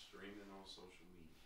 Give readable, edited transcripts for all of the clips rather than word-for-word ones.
Streaming on social media.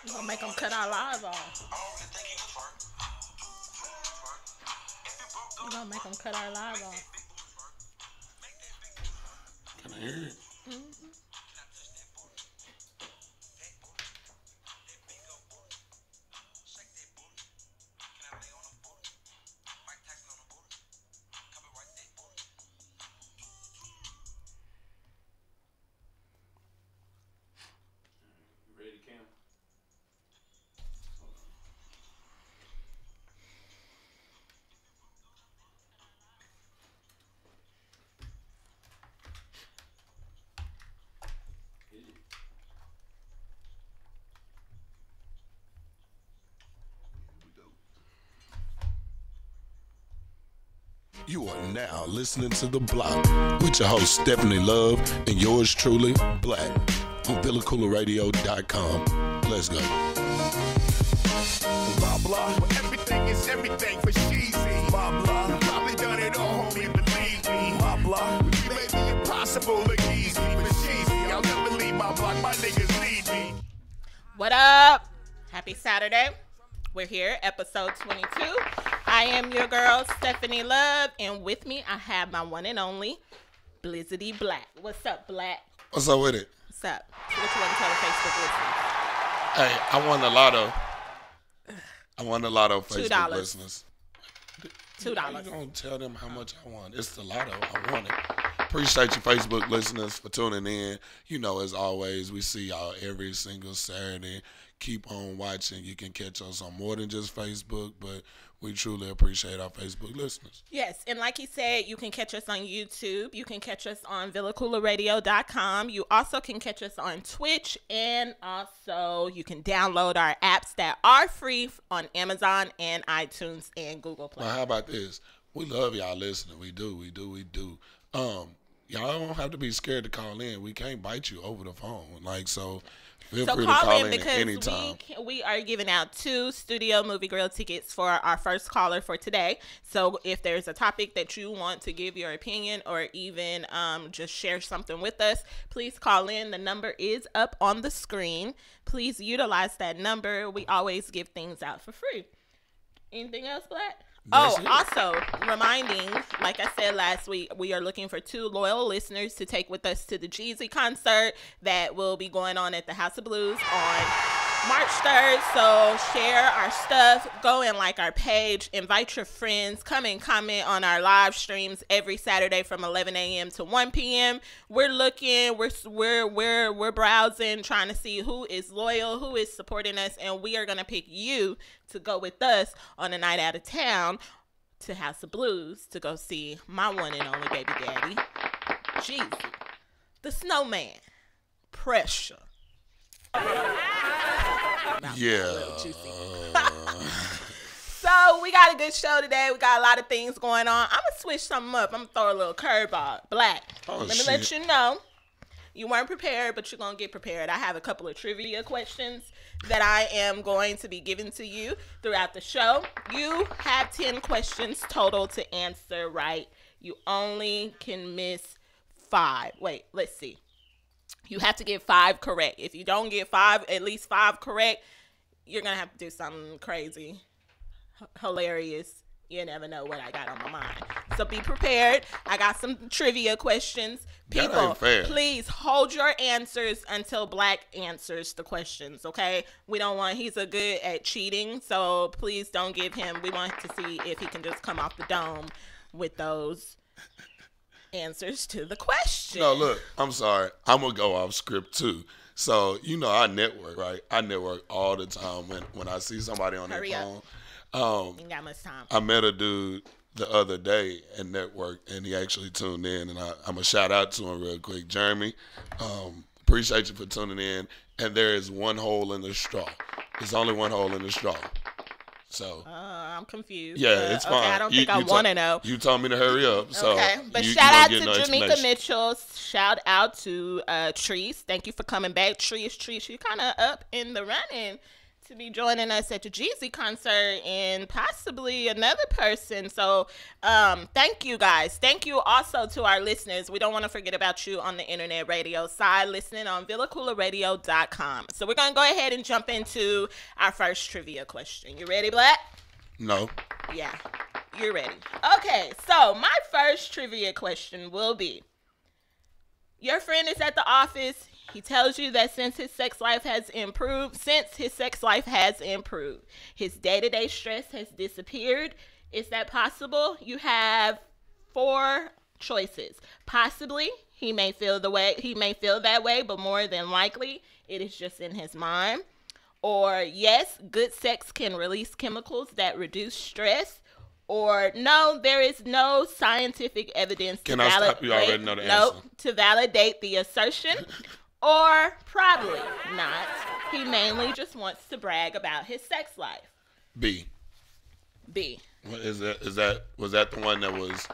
You gonna make them cut our lives off. You gonna make them cut our lives off. Can I hear it? Mm-hmm. Ready, Cam? You are now listening to The Bloc with your host, Stefani Love, and yours truly, Blacc, on VillaCoolaRadio.com. Let's go. Blah, blah. Well, everything is everything for Sheezy. Blah, blah. You probably done it all, homie, believe me. Blah, blah. You made the impossible look easy for Sheezy. I'll never leave my block. My niggas need me. What up? Happy Saturday. We're here, episode 22. I am your girl, Stefani Love, and with me, I have my one and only, Blizzity Blacc. What's up, Blacc? What's up with it? What's up? What you want to tell the Facebook listeners? Hey, I won the lotto. Facebook $2. listeners. $2. You don't tell them how much I won. It's the lotto. I won it. Appreciate you, Facebook listeners, for tuning in. You know, as always, we see y'all every single Saturday. Keep on watching. You can catch us on more than just Facebook, but we truly appreciate our Facebook listeners. Yes, and like he said, you can catch us on YouTube. You can catch us on VillaCoolaRadio.com. You also can catch us on Twitch, and also you can download our apps that are free on Amazon and iTunes and Google Play. Well, how about this? We love y'all listening. We do. Y'all don't have to be scared to call in. We can't bite you over the phone. So feel free to call in at any time. We are giving out 2 Studio Movie Grill tickets for our first caller for today. So if there's a topic that you want to give your opinion or even just share something with us, please call in. The number is up on the screen. Please utilize that number. We always give things out for free. Anything else, Blacc? Also reminding, like I said last week, we are looking for 2 loyal listeners to take with us to the Jeezy concert that will be going on at the House of Blues on March 3rd. So share our stuff, go and like our page, invite your friends, come and comment on our live streams every Saturday from 11 a.m. to 1 p.m. We're looking, we're browsing, trying to see who is loyal, who is supporting us, and we are going to pick you to go with us on a night out of town to House of Blues to go see my one and only baby daddy, Jeezy, the Snowman, Pressure. Yeah. So we got a good show today. We got a lot of things going on. I'm going to switch something up. I'm going to throw a little curveball. Blacc. Let me let you know. You weren't prepared, but you're going to get prepared. I have a couple of trivia questions that I am going to be giving to you throughout the show. You have 10 questions total to answer right. You only can miss 5. Wait, let's see. You have to get 5 correct. If you don't get at least 5 correct, you're going to have to do something crazy, hilarious. You never know what I got on my mind. So be prepared. I got some trivia questions That People, ain't fair. please hold your answers until Black answers the questions, okay? We don't want, he's a good at cheating, so please don't give him, we want to see if he can just come off the dome with those answers to the question. No, look, I'm sorry. I'm going to go off script too. So, you know, I network, right? I network all the time when I see somebody on their phone. You ain't got much time. I met a dude the other day at network, and he actually tuned in, and I'm going to shout out to him real quick. Jeremy, appreciate you for tuning in. And there is one hole in the straw. There's only one hole in the straw. So I'm confused. yeah, it's fine. I don't think I want to know. You told me to hurry up. So okay, but you shout out to no Janika Mitchell. Shout out to Treese. Thank you for coming back, Treese. You kind of up in the running to be joining us at the Jeezy concert and possibly another person. So thank you guys. Thank you also to our listeners. We don't want to forget about you on the internet radio side, listening on VillaKoolaRadio.com. So we're going to go ahead and jump into our first trivia question. You ready, Black? No. Yeah, you're ready. Okay, so my first trivia question will be, your friend is at the office. He tells you that since his sex life has improved, his day-to-day stress has disappeared. Is that possible? You have 4 choices. Possibly, he may feel that way, but more than likely, it is just in his mind. Or yes, good sex can release chemicals that reduce stress. Or no, there is no scientific evidence to validate. Can I stop you? Already know the answer. Nope, to validate the assertion. Or probably not. He mainly just wants to brag about his sex life. B. What is that? Was that the one that was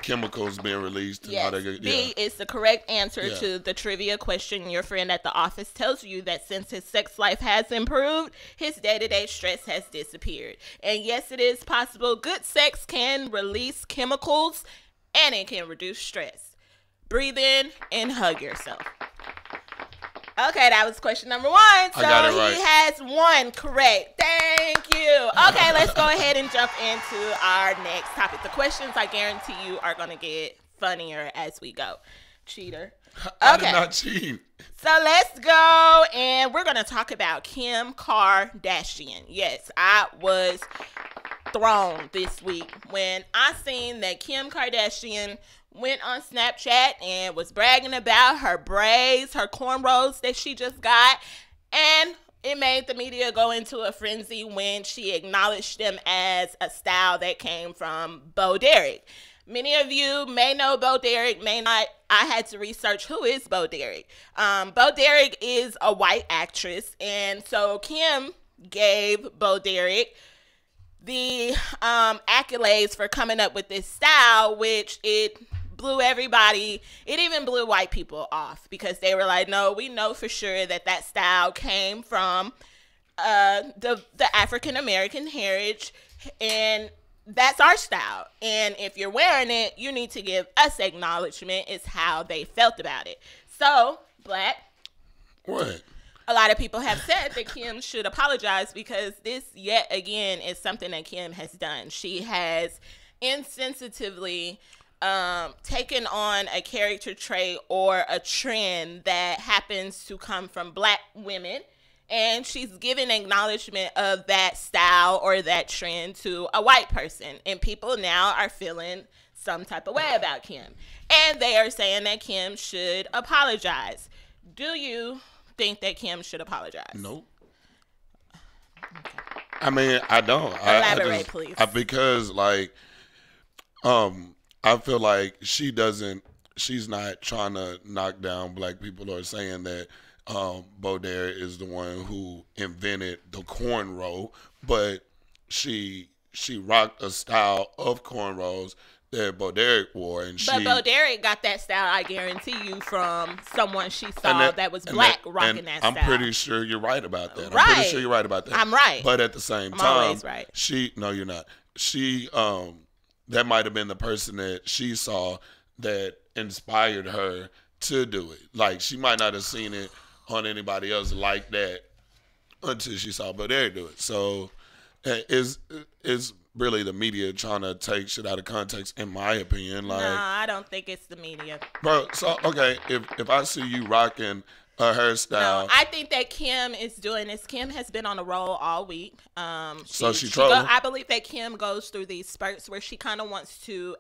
chemicals being released? And yes. all that good? B is the correct answer to the trivia question. Your friend at the office tells you that since his sex life has improved, his day-to-day stress has disappeared. And yes, it is possible. Good sex can release chemicals and it can reduce stress. Breathe in and hug yourself. Okay, that was question number 1. So right. He has 1 correct. Thank you. Okay, let's go ahead and jump into our next topic. The questions, I guarantee you, are going to get funnier as we go. Cheater. Okay. I did not cheat. So let's go, and we're going to talk about Kim Kardashian. Yes, I was thrown this week when I seen that Kim Kardashian went on Snapchat and was bragging about her braids, her cornrows that she just got, and it made the media go into a frenzy when she acknowledged them as a style that came from Bo Derek. Many of you may know Bo Derek, may not. I had to research who is Bo Derek. Bo Derek is a white actress, and so Kim gave Bo Derek the accolades for coming up with this style, which it blew everybody. It even blew white people off because they were like, no, we know for sure that style came from the African American heritage, and that's our style. And if you're wearing it, you need to give us acknowledgement. Is how they felt about it. So, Black. What? A lot of people have said that Kim should apologize because this, yet again, is something that Kim has done. She has insensitively taken on a character trait or a trend that happens to come from Black women, and she's given acknowledgement of that style or that trend to a white person, and people now are feeling some type of way about Kim, and they are saying that Kim should apologize. Do you think that Kim should apologize? Nope. Okay. I mean, I don't. Elaborate, please. Because, like, I feel like she's not trying to knock down Black people or saying that Bo Derek is the one who invented the cornrow, but she rocked a style of cornrows that Bo Derek wore, but Bo Derek got that style, I guarantee you, from someone she saw that was Black rocking that style. I'm pretty sure you're right about that. Right. I'm pretty sure you're right about that. I'm right. But at the same time, I'm always right. No, you're not. That might have been the person that she saw that inspired her to do it. Like, she might not have seen it on anybody else like that until she saw Bo Derek do it. So, it's really the media trying to take shit out of context, in my opinion. Like, No, I don't think it's the media. bro, so okay, if I see you rocking a hairstyle, No, I think that Kim is doing this. Kim has been on a roll all week. So she trolling? I believe that Kim goes through these spurts where she kind of wants to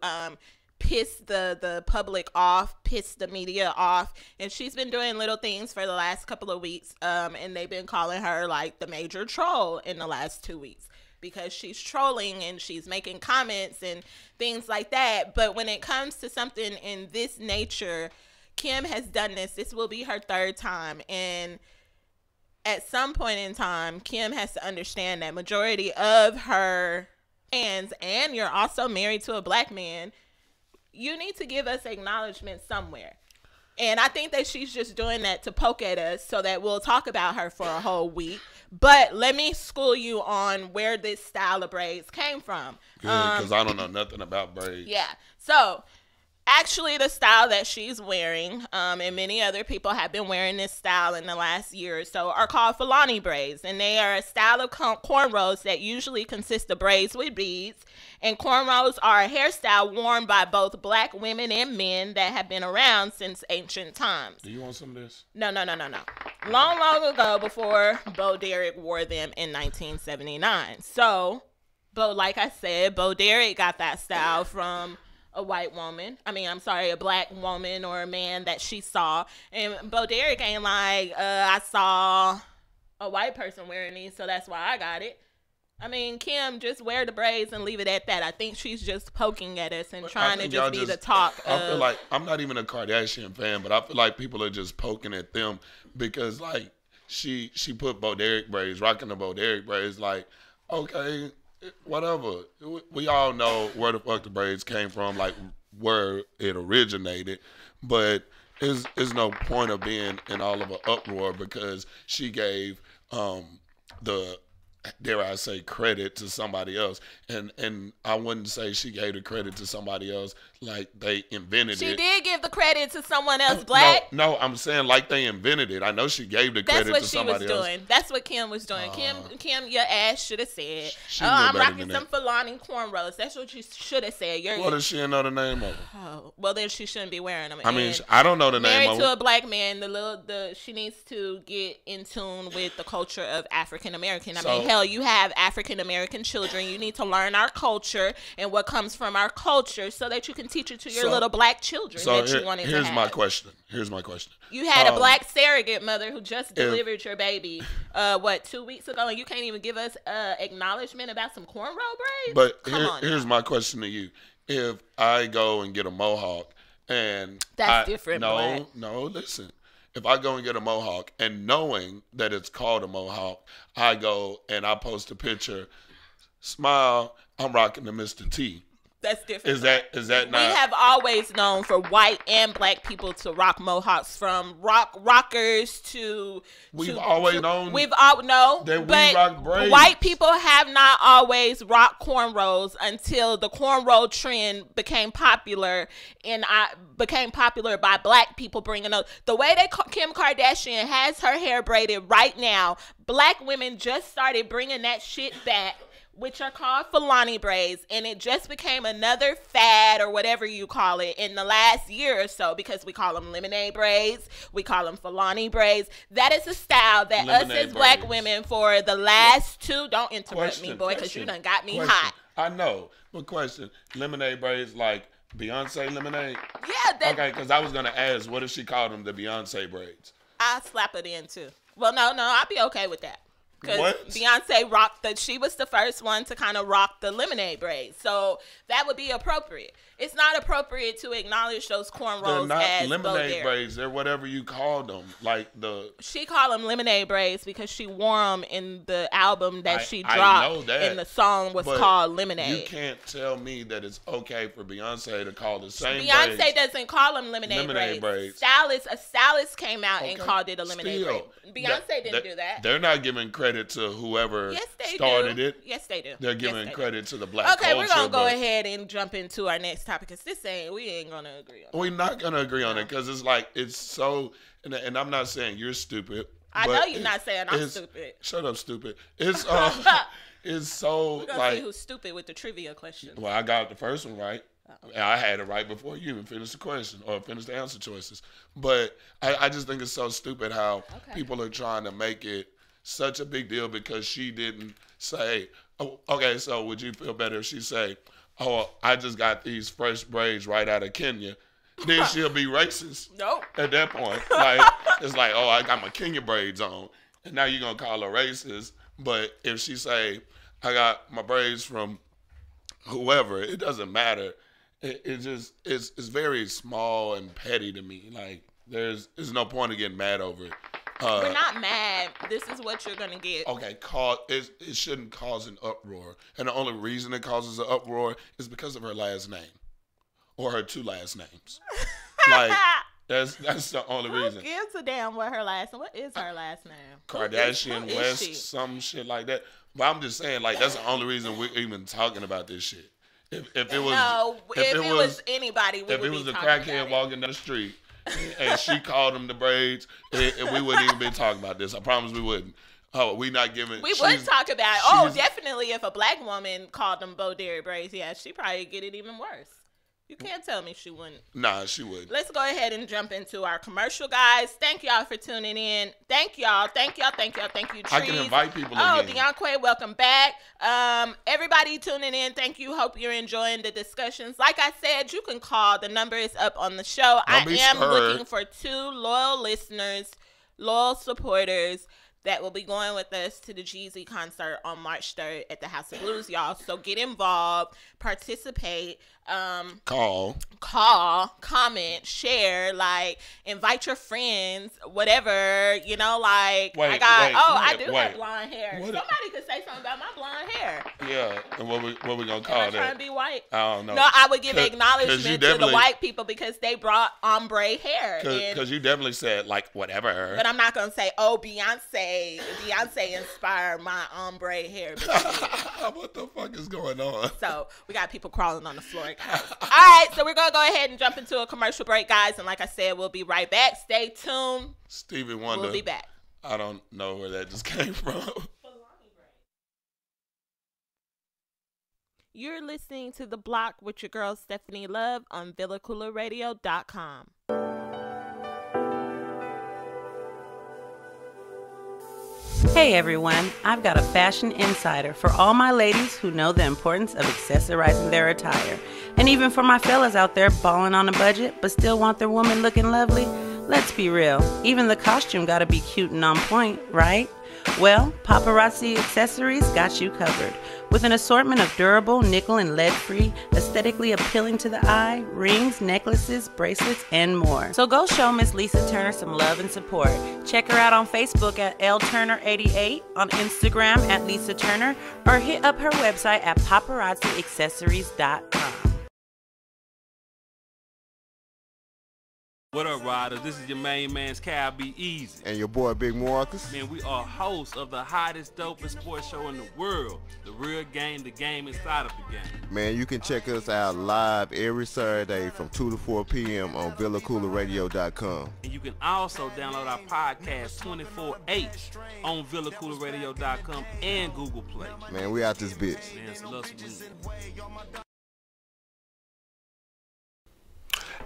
piss the public off, piss the media off, and she's been doing little things for the last couple of weeks. And they've been calling her like the major troll in the last 2 weeks, because she's trolling and she's making comments and things like that. But when it comes to something in this nature, Kim has done this. This will be her third time. And at some point in time, Kim has to understand that majority of her fans, and you're also married to a black man, you need to give us acknowledgement somewhere. And I think that she's just doing that to poke at us so that we'll talk about her for a whole week. But let me school you on where this style of braids came from. because I don't know nothing about braids. Yeah. So actually the style that she's wearing, and many other people have been wearing this style in the last year or so, are called Fulani braids. And they are a style of cornrows that usually consist of braids with beads. And cornrows are a hairstyle worn by both black women and men that have been around since ancient times. Do you want some of this? No. Long ago, before Bo Derek wore them in 1979. So, like I said, Bo Derek got that style from a white woman. A black woman or a man that she saw. And Bo Derek ain't like, I saw a white person wearing these, so that's why I got it. Kim, just wear the braids and leave it at that. I think she's just poking at us and trying to just be the talk of... I feel like, I'm not even a Kardashian fan, but I feel like people are just poking at them because, like, she put Bo Derek braids, rocking the Bo Derek braids, like, okay, whatever. We all know where the fuck the braids came from, like, where it originated, but there's no point of being in all of an uproar because she gave the... dare I say, credit to somebody else. And I wouldn't say she gave the credit to somebody else like they invented it. She did give the credit to someone else, Black. No, I'm saying like they invented it. I know she gave the credit to somebody else. That's what she was doing. That's what Kim was doing. Kim, your ass should have said, I'm rocking some Fulani cornrows. That's what you should have said. What does she know the name of them? Oh, well, then she shouldn't be wearing them. I don't know the name of them. Married to a black man, she needs to get in tune with the culture of African American. Hell, you have African American children. You need to learn our culture and what comes from our culture so that you can teach it to your little black children that you wanted to have. Here's my question. You had a black surrogate mother who just delivered your baby, 2 weeks ago, and you can't even give us acknowledgement about some cornrow braids? But here's my question to you. If I go and get a mohawk and... That's different, Black. No, listen. If I go and get a mohawk and knowing that it's called a mohawk, I go and I post a picture, smile, I'm rocking the Mr. T. That's different. Is that not? We have always known for white and black people to rock mohawks, from rockers to. We've always known. We've all know that but we rock braids. White people have not always rocked cornrows until the cornrow trend became popular, and became popular by black people bringing up the way that Kim Kardashian has her hair braided right now. Black women just started bringing that shit back, which are called Fulani braids, and it just became another fad or whatever you call it in the last year or so, because we call them lemonade braids, we call them Fulani braids. That is a style that lemonade us as black women for the last don't interrupt me, boy, because you done got me hot. I know, but question, lemonade braids like Beyonce lemonade? Yeah. Okay, because I was going to ask, what if she called them the Beyonce braids? I'll slap it in too. Well, no, I'll be okay with that. Because Beyonce she was the first one to kind of rock the lemonade braids. So that would be appropriate. It's not appropriate to acknowledge those cornrows as They're not lemonade braids. They're whatever you call them. She called them lemonade braids because she wore them in the album that she dropped. I know that. And the song was called Lemonade. You can't tell me that it's okay for Beyonce to call the same Beyonce braids. doesn't call them lemonade braids. A stylist came out and called it a lemonade braid. Beyonce didn't do that. They're not giving credit to whoever started it. Yes, they do. They're giving credit to the black culture. Okay, we're going to go ahead and jump into our next topic, because we ain't going to agree on it. We're not going to agree on it because it's so, and I'm not saying you're stupid. I know you're not saying I'm stupid. Shut up, stupid. It's it's so We're gonna like. see who's stupid with the trivia question. Well, I got the first one right. And I had it right before you even finished the question or finished the answer choices. But I just think it's so stupid how people are trying to make it such a big deal because she didn't say, oh, okay, so would you feel better if she say, oh, I just got these fresh braids right out of Kenya? Then she'll be racist. Nope. At that point. Like, it's like, oh, I got my Kenya braids on. And now you're going to call her racist. But if she say, I got my braids from whoever, it doesn't matter. It's very small and petty to me. Like there's no point in getting mad over it. We're not mad. This is what you're gonna get. Okay, it shouldn't cause an uproar, and the only reason it causes an uproar is because of her last name or her two last names. Like that's the only reason. Who gives a damn what her last name? What is her last name? Kardashian Who is West, she? some shit like that. But I'm just saying, like that's the only reason we're even talking about this shit. If it was anybody, if it was a crackhead walking down the street and she called him the braids, and we wouldn't even be talking about this. I promise we wouldn't. Oh, we not giving. We would talk about it. Oh, definitely. If a black woman called them Bo Derek braids, yeah, she probably get it even worse. You can't tell me she wouldn't. Nah, she wouldn't. Let's go ahead and jump into our commercial, guys. Thank y'all for tuning in. Thank y'all. Thank you, Trees. I can invite people again. again. Deonquay, welcome back. Everybody tuning in, thank you. Hope you're enjoying the discussions. Like I said, you can call. The number is up on the show. I am looking for 2 loyal listeners, loyal supporters that will be going with us to the Jeezy concert on March 3rd at the House of Blues, y'all. So get involved, participate, call, comment, share, like invite your friends, whatever, you know, like I do have blonde hair. Somebody could say something about my blonde hair. Yeah, and what we gonna call that? Trying to be white? I don't know. No, I would give acknowledgement to the white people because they brought ombre hair. Because you definitely said like whatever. But I'm not gonna say, oh, Beyonce inspired my ombre hair. What the fuck is going on? So we got people crawling on the floor. All right, so we're gonna go ahead and jump into a commercial break, guys, and like I said, we'll be right back. Stay tuned. Stevie Wonder. We'll be back. I don't know where that just came from. You're listening to The Block with your girl Stefani Love on VillaCooleradio.com. Hey everyone, I've got a fashion insider for all my ladies who know the importance of accessorizing their attire. And even for my fellas out there balling on a budget but still want their woman looking lovely. Let's be real, even the costume gotta be cute and on point, right? Well, Paparazzi Accessories got you covered. With an assortment of durable, nickel and lead-free, aesthetically appealing to the eye, rings, necklaces, bracelets, and more. So go show Miss Lisa Turner some love and support. Check her out on Facebook at LTurner88, on Instagram at Lisa Turner, or hit up her website at paparazziaccessories.com. What up, riders? This is your main man's Cal B. Easy. And your boy, Big Marcus. Man, we are hosts of the hottest, dopest sports show in the world. The Real Game, the game inside of the game. Man, you can check us out live every Saturday from 2 to 4 p.m. on VillaCooleradio.com. And you can also download our podcast 24/8 on VillaCooleradio.com and Google Play. Man, we out this bitch. Man, it's love.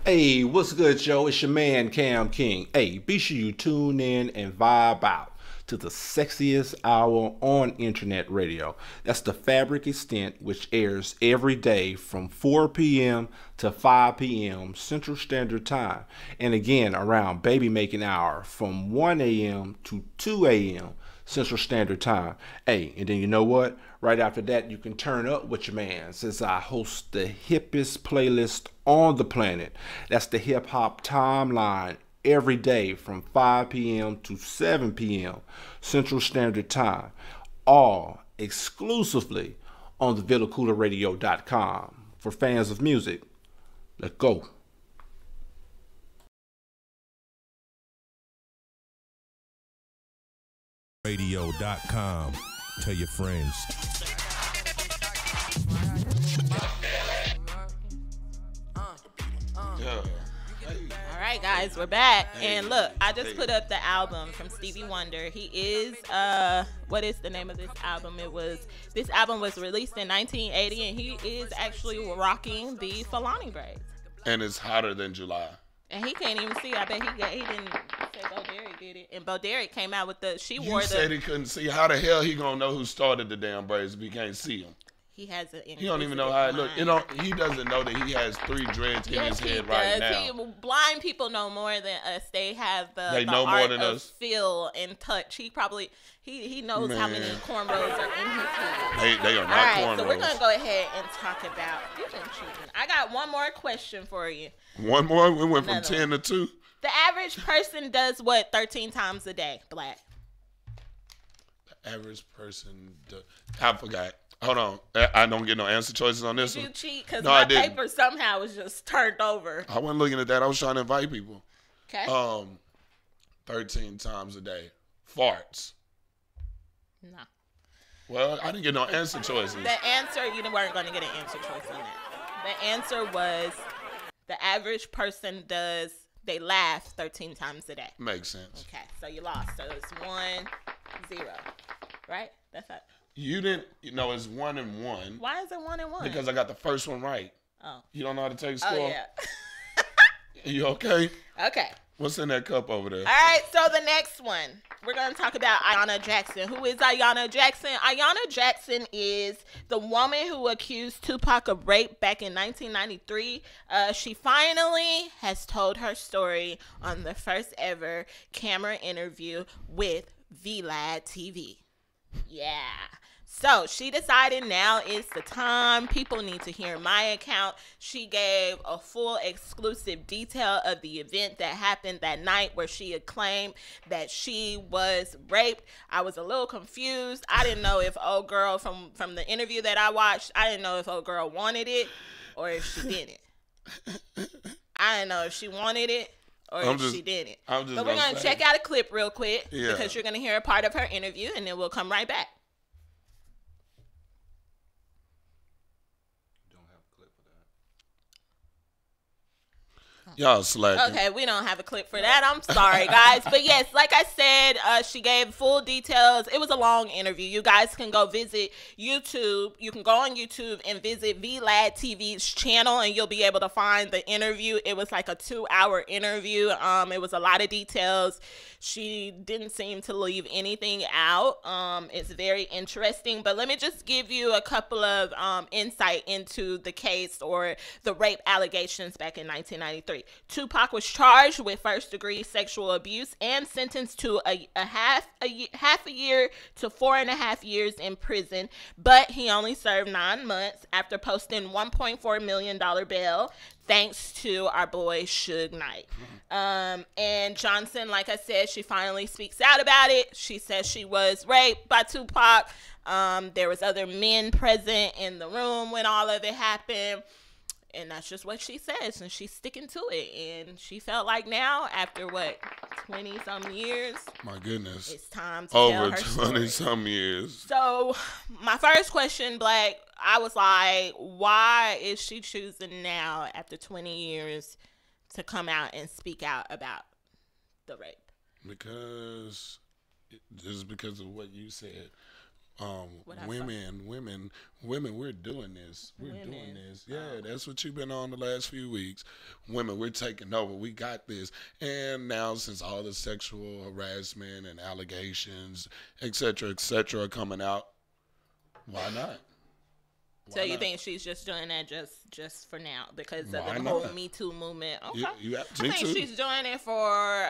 Hey, what's good, yo? It's your man, Cam King. Hey, be sure you tune in and vibe out to the sexiest hour on internet radio. That's the Fabric Extent, which airs every day from 4 p.m. to 5 p.m. Central Standard Time. And again, around baby making hour from 1 a.m. to 2 a.m. Central Standard Time. Hey, and then you know what? Right after that, you can turn up with your man, since I host the hippest playlist on the planet. That's the Hip Hop Timeline, every day from 5 p.m. to 7 p.m. Central Standard Time. All exclusively on the VillaCooleradio.com. For fans of music, let's go. Radio.com. Tell your friends. All right, guys, we're back. And look, I just put up the album from Stevie Wonder. He is, what is the name of this album? This album was released in 1980, and he is actually rocking the Fulani braids. And it's hotter than July. And he can't even see. I bet he didn't say Bo Derek did it. And Bo Derek came out with You said he couldn't see. How the hell he gonna know who started the damn braids if he can't see them? He has He don't even know how it look. He doesn't know that he has 3 dreads in his head right now. Blind people know more than us. They have the know art more than of us. feel and touch. He knows how many cornrows are in his head. They are not cornrows. cornrows. So we're gonna go ahead and talk about. You've been cheating. I got one more question for you. One more. We went from 10 to 2. The average person does what 13 times a day, Black? The average person I forgot. Hold on. I don't get no answer choices on this one. Did you cheat? Because my paper somehow was just turned over. I wasn't looking at that. I was trying to invite people. Okay. 13 times a day. Farts. No. Well, I didn't get no answer choices. The answer, you weren't going to get an answer choice on that. The answer was the average person they laugh 13 times a day. Makes sense. Okay, so you lost. So it's 1-0, right? That's it. You didn't, it's 1 and 1. Why is it 1 and 1? Because I got the first one right. Oh. You don't know how to take score? Oh, yeah. You okay? Okay. What's in that cup over there? All right, so the next one. We're going to talk about Ayanna Jackson. Who is Ayanna Jackson? Ayanna Jackson is the woman who accused Tupac of rape back in 1993. She finally has told her story on the first ever camera interview with VLAD TV. Yeah. So she decided now is the time. People need to hear my account. She gave a full exclusive detail of the event that happened that night where she had claimed that she was raped. I was a little confused. I didn't know if old girl from the interview that I watched, I didn't know if old girl wanted it or if she didn't. I didn't know if she wanted it or if she didn't. But we're going to check out a clip real quick because you're going to hear a part of her interview and then we'll come right back. Y'all slacking. Okay, we don't have a clip for that. I'm sorry, guys. But yes, like I said, she gave full details. It was a long interview. You guys can go visit YouTube. You can go on YouTube and visit VLAD TV's channel, and you'll be able to find the interview. It was like a 2-hour interview. It was a lot of details. She didn't seem to leave anything out. It's very interesting. But let me just give you a couple of insight into the case or the rape allegations back in 1993. Tupac was charged with first-degree sexual abuse and sentenced to a half a year to 4.5 years in prison, but he only served 9 months after posting $1.4 million bail, thanks to our boy Suge Knight. And Johnson, like I said, she finally speaks out about it. She says she was raped by Tupac. There was other men present in the room when all of it happened. And that's just what she says, and she's sticking to it. And she felt like now, after 20-some years? My goodness. It's time to tell her over 20-some years. So, my first question, Black, I was like, why is she choosing now, after 20 years, to come out and speak out about the rape? Because of what you said. Women, we're doing this. Doing this. Yeah, that's what you've been on the last few weeks. Women, we're taking over. We got this. And now, since all the sexual harassment and allegations, et cetera, are coming out, why not? So you think she's just doing that just for now because of the whole Me Too movement? Okay. I think she's doing it for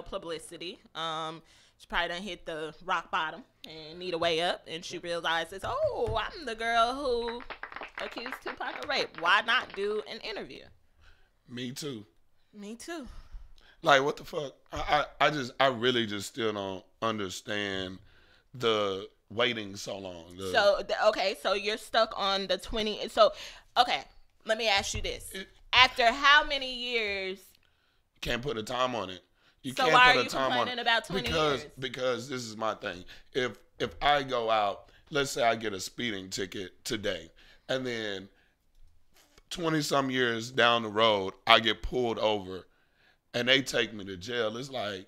publicity. She probably done hit the rock bottom and need a way up, and she realizes, oh, I'm the girl who accused Tupac of rape. Why not do an interview? Me too. Like, what the fuck? I really just still don't understand the waiting so long. So you're stuck on the 20. So, okay, let me ask you this. After how many years? Can't put a time on it. So why are you complaining about 20 years? Because this is my thing. If I go out, let's say I get a speeding ticket today, and then 20-some years down the road, I get pulled over and they take me to jail. It's like,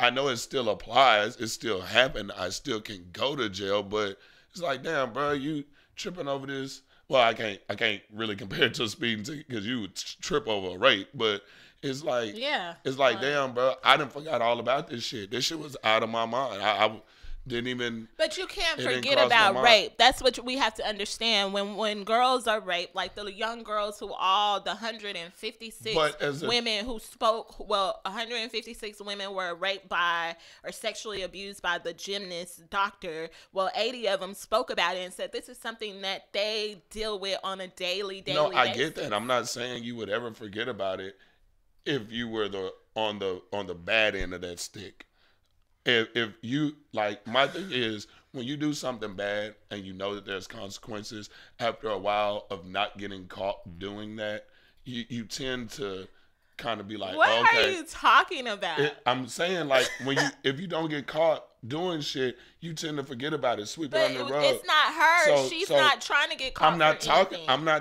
I know it still applies. It still happened. I still can go to jail, but it's like, damn, bro, you tripping over this. Well, I can't really compare it to a speeding ticket because you would trip over a rape, but it's like, damn, bro, I done forgot all about this shit. This shit was out of my mind. I didn't even. But you can't forget about rape. That's what we have to understand. When girls are raped, like the young girls the 156 women who spoke, 156 women were raped by or sexually abused by the gymnast doctor. Well, 80 of them spoke about it and said this is something that they deal with on a daily basis. No, I get that. I'm not saying you would ever forget about it if you were on the bad end of that stick. If you, like, my thing is, when you do something bad and you know that there's consequences, after a while of not getting caught doing that, you tend to kind of be like, what okay. Are you talking about? I'm saying, like, if you don't get caught doing shit, you tend to forget about it, sweep it under the rug. It's not her. She's not trying to get caught. I'm not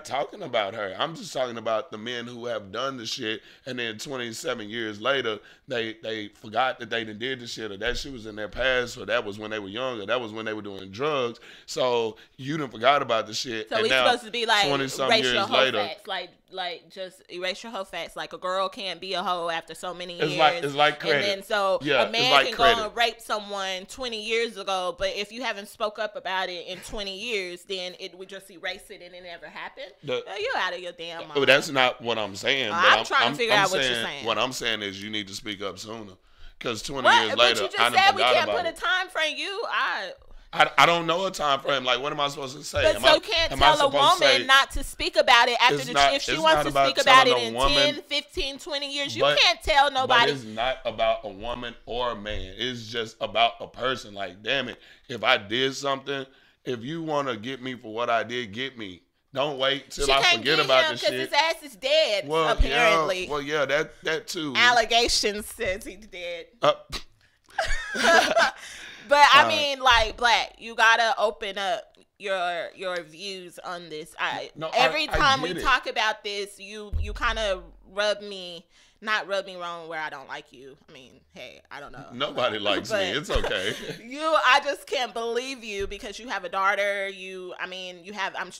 talking about her. I'm just talking about the men who have done the shit, and then 27 years later, they forgot that they did the shit, or that shit was in their past, or that was when they were younger, that was when they were doing drugs. So you done forgot about the shit. So and we now, supposed to be like, 20-some erase years your whole later, facts, like just erase your whole facts. Like a girl can't be a hoe after so many years. It's like credit. And then so a man can go and rape someone 20 years ago, but if you haven't spoke up about it in 20 years, then it would just erase it and it never happened. You're out of your damn mind. That's not what I'm saying. I'm trying to figure out what you're saying. What I'm saying is you need to speak up sooner. Because 20 years later, but you just I said we can't put a time frame. I don't know a time frame. Like, what am I supposed to say? But you can't tell a woman not to speak about it after if she wants to speak about it in 10, 15, 20 years. You can't tell nobody. But it's not about a woman or a man. It's just about a person. Like, damn it, if I did something, if you want to get me for what I did, get me. Don't wait till I forget about the shit. Because his ass is dead, apparently. Yeah, that too. Allegations says he's dead. But I mean, like, Black, you gotta open up your views on this. Every time we talk about this, you kind of not rub me wrong where I don't like you. I mean, hey, I don't know. Nobody likes me. It's okay. I just can't believe you because you have a daughter. Do you have a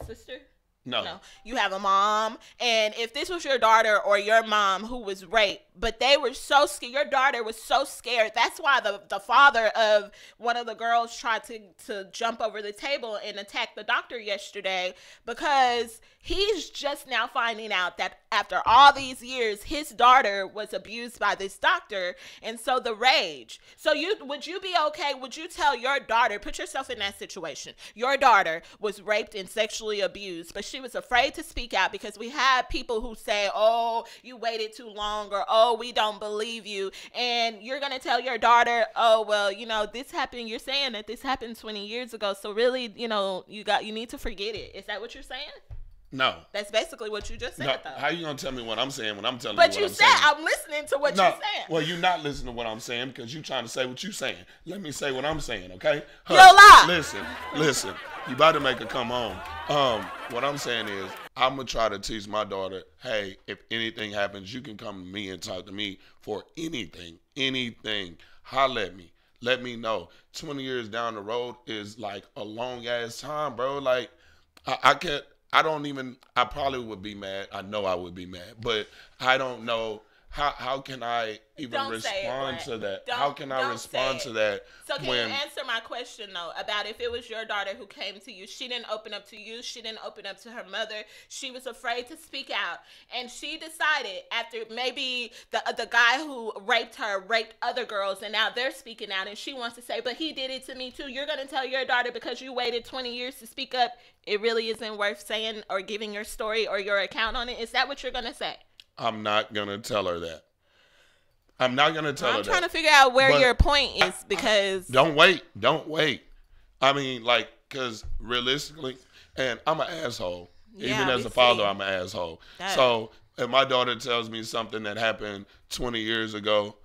sister? No. You have a mom. And if this was your daughter or your mom who was raped, but they were so scared, your daughter was so scared. That's why the father of one of the girls tried to jump over the table and attack the doctor yesterday, because he's just now finding out that after all these years, his daughter was abused by this doctor. And so the rage. So would you be okay? Would you tell your daughter, put yourself in that situation. Your daughter was raped and sexually abused, but she was afraid to speak out because we have people who say, oh, you waited too long, or, oh, we don't believe you. And you're going to tell your daughter, oh, well, this happened. You're saying that this happened 20 years ago. So really, you need to forget it. Is that what you're saying? No. That's basically what you just said, though. How you going to tell me what I'm saying when I'm telling you what I'm saying? But you said I'm listening to what you're saying. Well, you're not listening to what I'm saying because you're trying to say what you're saying. Let me say what I'm saying, okay? You'll lie. Listen. You about to make her come on. What I'm saying is I'm going to try to teach my daughter, hey, if anything happens, you can come to me and talk to me for anything. Holler at me. Let me know. 20 years down the road is like a long ass time, bro. Like, I probably would be mad. I know I would be mad, but I don't know. How can I even respond to that? How can I respond to that? So can you answer my question, though, about if it was your daughter who came to you? She didn't open up to you. She didn't open up to her mother. She was afraid to speak out. And she decided after maybe the guy who raped her raped other girls, and now they're speaking out, and she wants to say, but he did it to me too. You're going to tell your daughter because you waited 20 years to speak up, it really isn't worth saying or giving your story or your account on it? Is that what you're going to say? I'm not going to tell her that. I'm not going to tell her that. I'm trying to figure out where your point is because... Don't wait. I mean, like, because realistically, and I'm an asshole. Yeah, even as a father, I'm an asshole. So if my daughter tells me something that happened 20 years ago,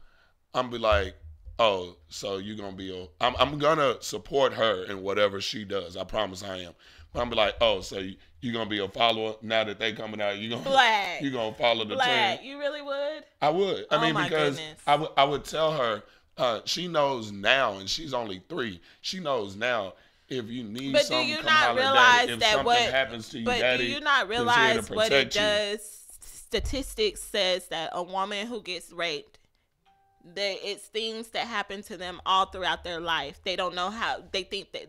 I'm be like, oh, so you're going to be... I'm going to support her in whatever she does. I promise I am. I'm be like, oh, so you gonna be a follower now that they coming out? You gonna follow the trend? You really would? I would. I mean, because goodness. I would tell her. She knows now, and she's only 3. She knows now. If you need something, do you come not holler at realize daddy. If that something happens to you, daddy, do you not is here to realize what it protect you. does? Statistics says that a woman who gets raped, it's things that happen to them all throughout their life. They don't know how. They think that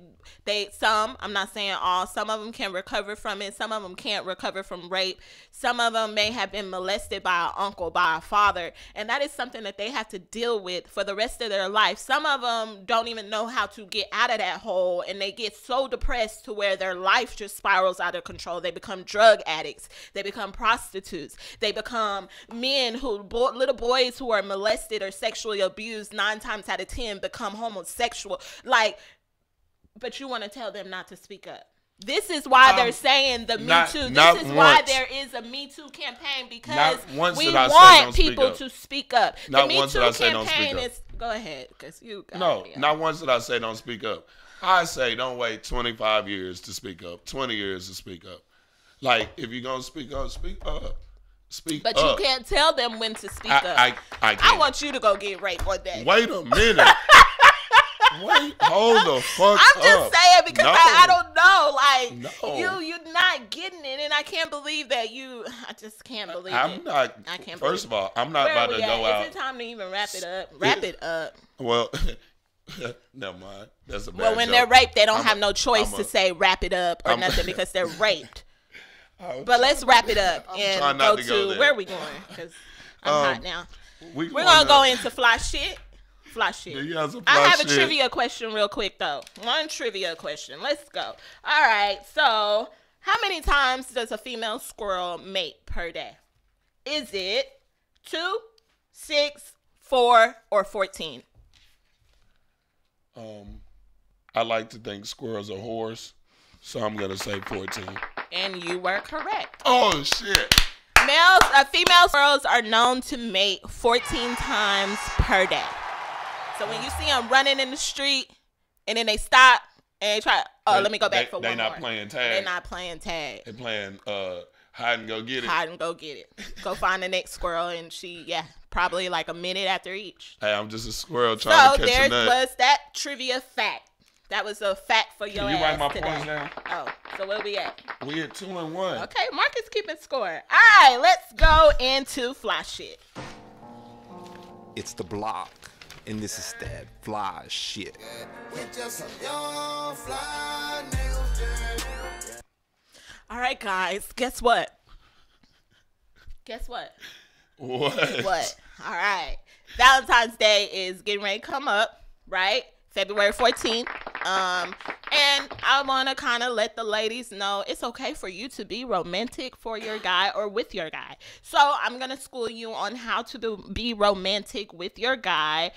I'm not saying all, some of them can recover from it. Some of them can't recover from rape. Some of them may have been molested by an uncle, by a father. And that is something that they have to deal with for the rest of their life. Some of them don't even know how to get out of that hole. And they get so depressed to where their life just spirals out of control. They become drug addicts. They become prostitutes. They become men little boys who are molested or sexually abused 9 times out of 10 become homosexual. But you want to tell them not to speak up. This is why they're saying the Me Too. This is why there is a Me Too campaign, because we want people to speak up. The Me Too campaign is, go ahead, because you got me. Not once did I say don't speak up. I say don't wait 25 years to speak up, 20 years to speak up. Like, if you're going to speak up, speak up. But you can't tell them when to speak up. I want you to go get raped one day. Wait a minute. Wait, hold the fuck up. I'm just saying, because I don't know. You're not getting it, and I can't believe that I just can't believe it. I can't. First of all, I'm not about to go out. Is it time to even wrap it up? Wrap it up. Well, never mind. That's a bad Well, when joke. they're raped, they don't have no choice to say wrap it up or nothing because they're raped. But let's wrap it up and go to where are we going? Because I'm hot now. We're going to go into fly shit. Fly shit. I have a trivia question real quick, though. One trivia question. Let's go. All right. So how many times does a female squirrel mate per day? Is it 2, 6, 4, or 14? I like to think squirrels are whores, so I'm going to say 14. And you were correct. Oh, shit. Female squirrels are known to mate 14 times per day. So when you see them running in the street and then they stop and they try, let me go back for one more. They're not playing tag. They're not playing tag. They're playing hide and go get it. Hide and go get it. Go find the next squirrel, and probably like a minute after each. Hey, I'm just a squirrel trying to catch a nut. So there was that trivia fact. That was a fact for your ass. Can you write my today. points down? Oh, so where we at? We at 2-1. Okay, Mark is keeping score. All right, let's go into fly shit. It's the Bloc, and this is that fly shit. All right, guys, guess what? Guess what? What? All right. Valentine's Day is getting ready to come up, right? February 14th. And I want to kind of let the ladies know it's okay for you to be romantic for your guy or with your guy. So I'm going to school you on how to be romantic with your guy.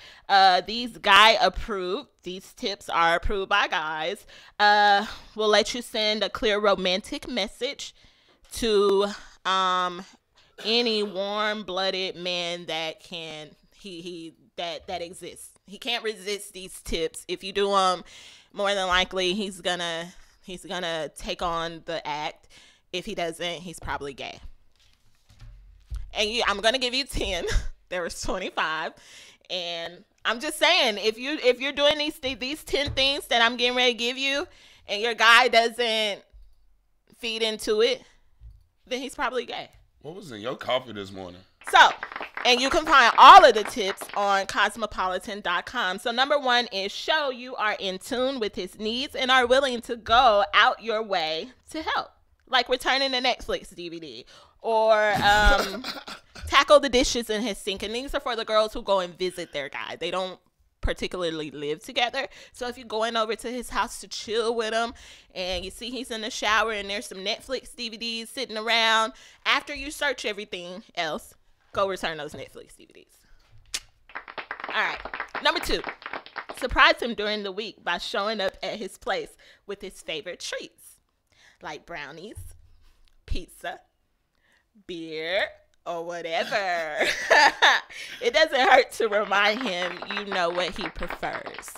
These these tips are approved by guys. We'll let you send a clear romantic message to any warm-blooded man that that exists. He can't resist these tips. If you do them, more than likely he's gonna take on the act. If he doesn't, he's probably gay. And I'm gonna give you 10. There was 25, and I'm just saying, if you're doing these 10 things that I'm getting ready to give you, and your guy doesn't feed into it, then he's probably gay. What was in your coffee this morning? So, and you can find all of the tips on cosmopolitan.com. So number 1 is show you are in tune with his needs and are willing to go out your way to help. Like returning the Netflix DVD or tackle the dishes in his sink. And these are for the girls who go and visit their guy. They don't particularly live together. So if you're going over to his house to chill with him and you see he's in the shower and there's some Netflix DVDs sitting around, after you search everything else, go return those Netflix DVDs. All right. Number 2, surprise him during the week by showing up at his place with his favorite treats, like brownies, pizza, beer, or whatever. It doesn't hurt to remind him you know what he prefers.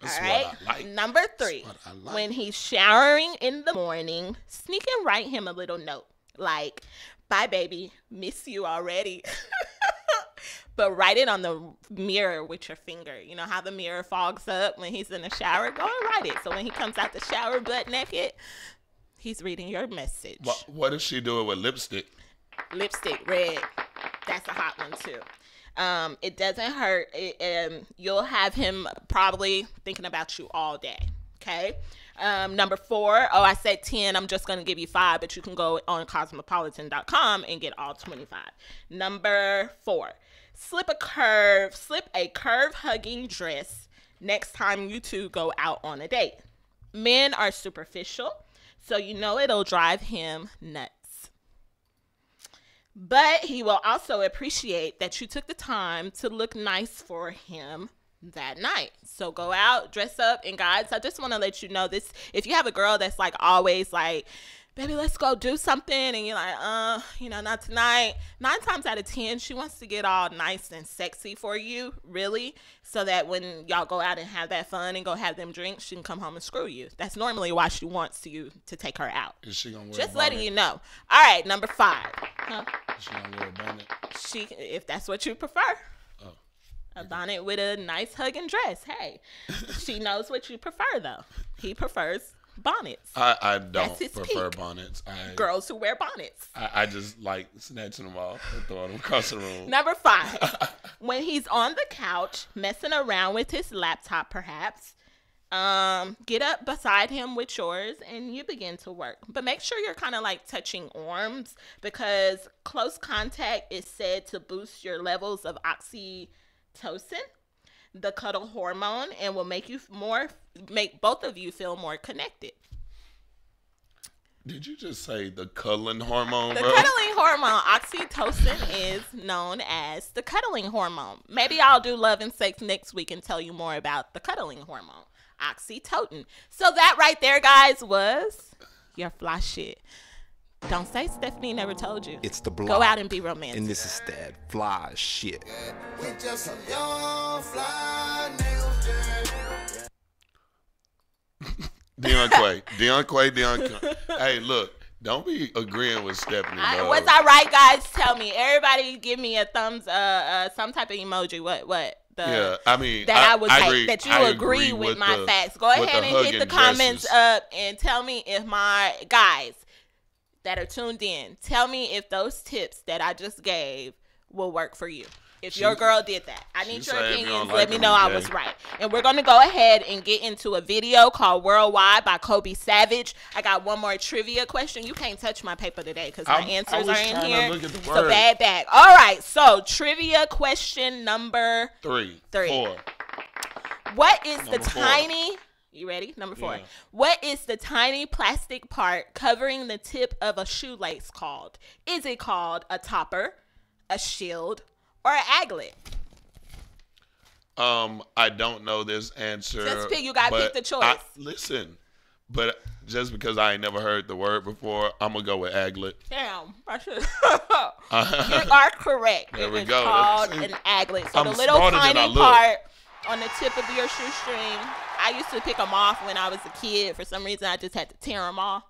That's All right. what I like. Number 3, That's what I like. when he's showering in the morning, sneak and write him a little note like, "Bye, baby, miss you already." But write it on the mirror with your finger. You know how the mirror fogs up when he's in the shower? Go and write it. So when he comes out the shower butt naked, he's reading your message. What if she do it with lipstick? Lipstick, red. That's a hot one too. It doesn't hurt. You'll have him probably thinking about you all day. Okay. Number 4. Oh, I said 10. I'm just going to give you 5, but you can go on cosmopolitan.com and get all 25. Number 4. Slip a curve hugging dress next time you two go out on a date. Men are superficial, so you know it'll drive him nuts. But he will also appreciate that you took the time to look nice for him that night. So go out, dress up. And guys, I just want to let you know this. If you have a girl that's like always like, "Baby, let's go do something," and you're like, not tonight. 9 times out of 10, she wants to get all nice and sexy for you, really, so that when y'all go out and have that fun and go have them drinks, she can come home and screw you. That's normally why she wants you to take her out. Is she gonna wear Just a letting bonnet? you know. All right, number 5. Huh? Is she gonna wear a bonnet? If that's what you prefer. Oh. A bonnet with a nice hugging dress. Hey, she knows what you prefer, though. He prefers bonnets. I don't That's his prefer peak. bonnets. Girls who wear bonnets. I just like snatching them off and throwing them across the room. Number 5, when he's on the couch messing around with his laptop, perhaps, get up beside him with yours and you begin to work. But make sure you're kind of like touching arms, because close contact is said to boost your levels of oxytocin, the cuddle hormone, and will make both of you feel more connected. Did you just say the cuddling hormone, The bro? cuddling hormone, oxytocin, is known as the cuddling hormone. Maybe I'll do love and sex next week and tell you more about the cuddling hormone, oxytocin. So that right there, guys, was your fly shit. Don't say Stephanie never told you. It's the Bloc. Go out and be romantic. And this is that fly shit. We just some young fly niggas. Dion Quay. Hey, look, don't be agreeing with Stephanie Love. Was I right, guys? Tell me. Everybody give me a thumbs, some type of emoji. What? Yeah, I mean, that I agree. That you I agree with my the, facts. Go ahead and hit hugging the comments dresses. up and tell me if my guys that are tuned in, tell me if those tips that I just gave will work for you. If your girl did that. I need your opinions. Let me know I was right. And we're going to go ahead and get into a video called Worldwide by Kobe Savage. I got one more trivia question. You can't touch my paper today because my answers are in here. So bad bag. All right. So trivia question number 3. What is Number the 4. tiny... You ready? Number 4. Yeah. What is the tiny plastic part covering the tip of a shoelace called? Is it called a topper, a shield, or an aglet? I don't know this answer. Just pick. You gotta pick the choice. Listen, but just because I ain't never heard the word before, I'm gonna go with aglet. Damn, I should. You are correct. There we It's go. called an aglet. So I'm the little smarter than I tiny look. part on the tip of your shoestring. I used to pick them off when I was a kid. For some reason, I just had to tear them off.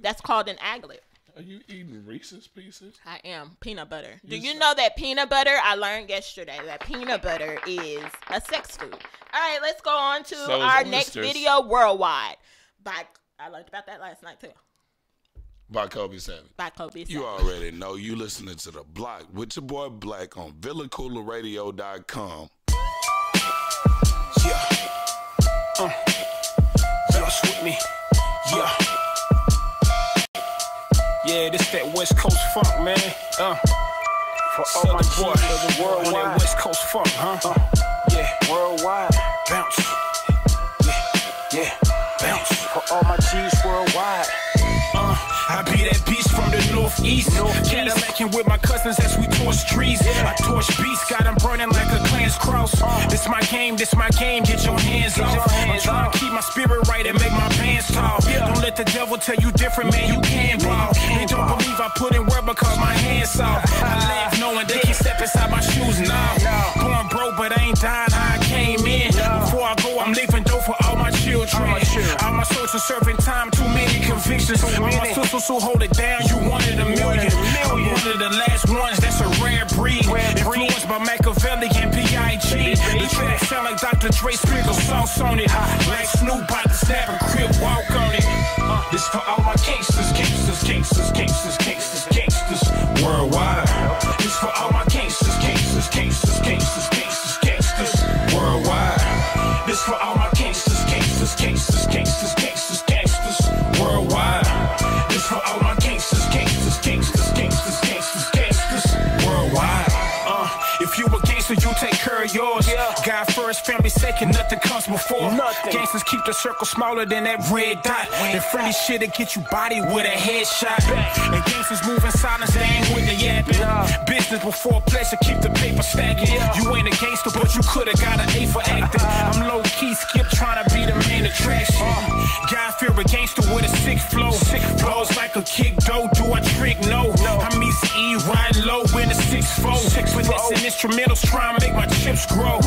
That's called an aglet. Are you eating Reese's Pieces? I am. Peanut butter. Do you know that peanut butter, I learned yesterday, that peanut butter is a sex food. All right, let's go on to So is our next oysters. video, Worldwide. I learned about that last night, too. By Kobe Savage. By Kobe Savage. You already know you listening to The Block with your boy Black on VillaCoolerRadio.com. Yeah. Y'all with me. Yeah. Yeah, this that West Coast funk, man. For all my boys of the world on that West Coast funk, huh? Yeah, worldwide. Bounce. Yeah, bounce. For all my G's worldwide. I be that beast from the northeast. Cadillacing with my cousins as we torch trees. I torch beats, got them burning like a clan's cross. This my game, get your hands off. I'm trying to keep my spirit right and make my pants tall. Don't let the devil tell you different, man, you can ball. They don't believe I put in work because my hands soft. I laugh knowing they can step inside my shoes now. Going broke, but I ain't dying how I came in. Before I go, I'm leaving dope children. All my soldiers serving time, too many convictions. All my sisters who hold it down, you wanted a million. I'm one of the last ones, that's a rare breed. Influenced by Machiavelli and B.I.G. The track sound like Dr. Dre sprinkle sauce on it. Like Snoop about to snap a crib, walk on it. This for all my gangsters, gangsters, gangsters, gangsters, gangsters, gangsters, worldwide. This for all my gangsters, gangsters, gangsters, gangsters, gangsters, gangsters, worldwide. This for all my gangsters, gangsters, gangsters, gangsters, gangsters, gangsters, worldwide. This for all my gangsters, gangsters, gangsters, gangsters, gangsters, gangsters, worldwide. If you a gangster, you take care of yours. God first, family second, nothing comes before. Gangsters keep the circle smaller than that red dot. And friendly shit'll get you body with a headshot. And gangsters move in silence, they ain't with the yapping. Business before pleasure, keep the paper stacking. You ain't a gangster, but you could've got an A for acting. I'm low key, skip trying to be the main attraction. God fear a gangster with a sick flow. Flows like a kick, do I trick? No. I'm Easy E, riding low in a 6'4". Finessing instrumentals, trying to make my chips grow.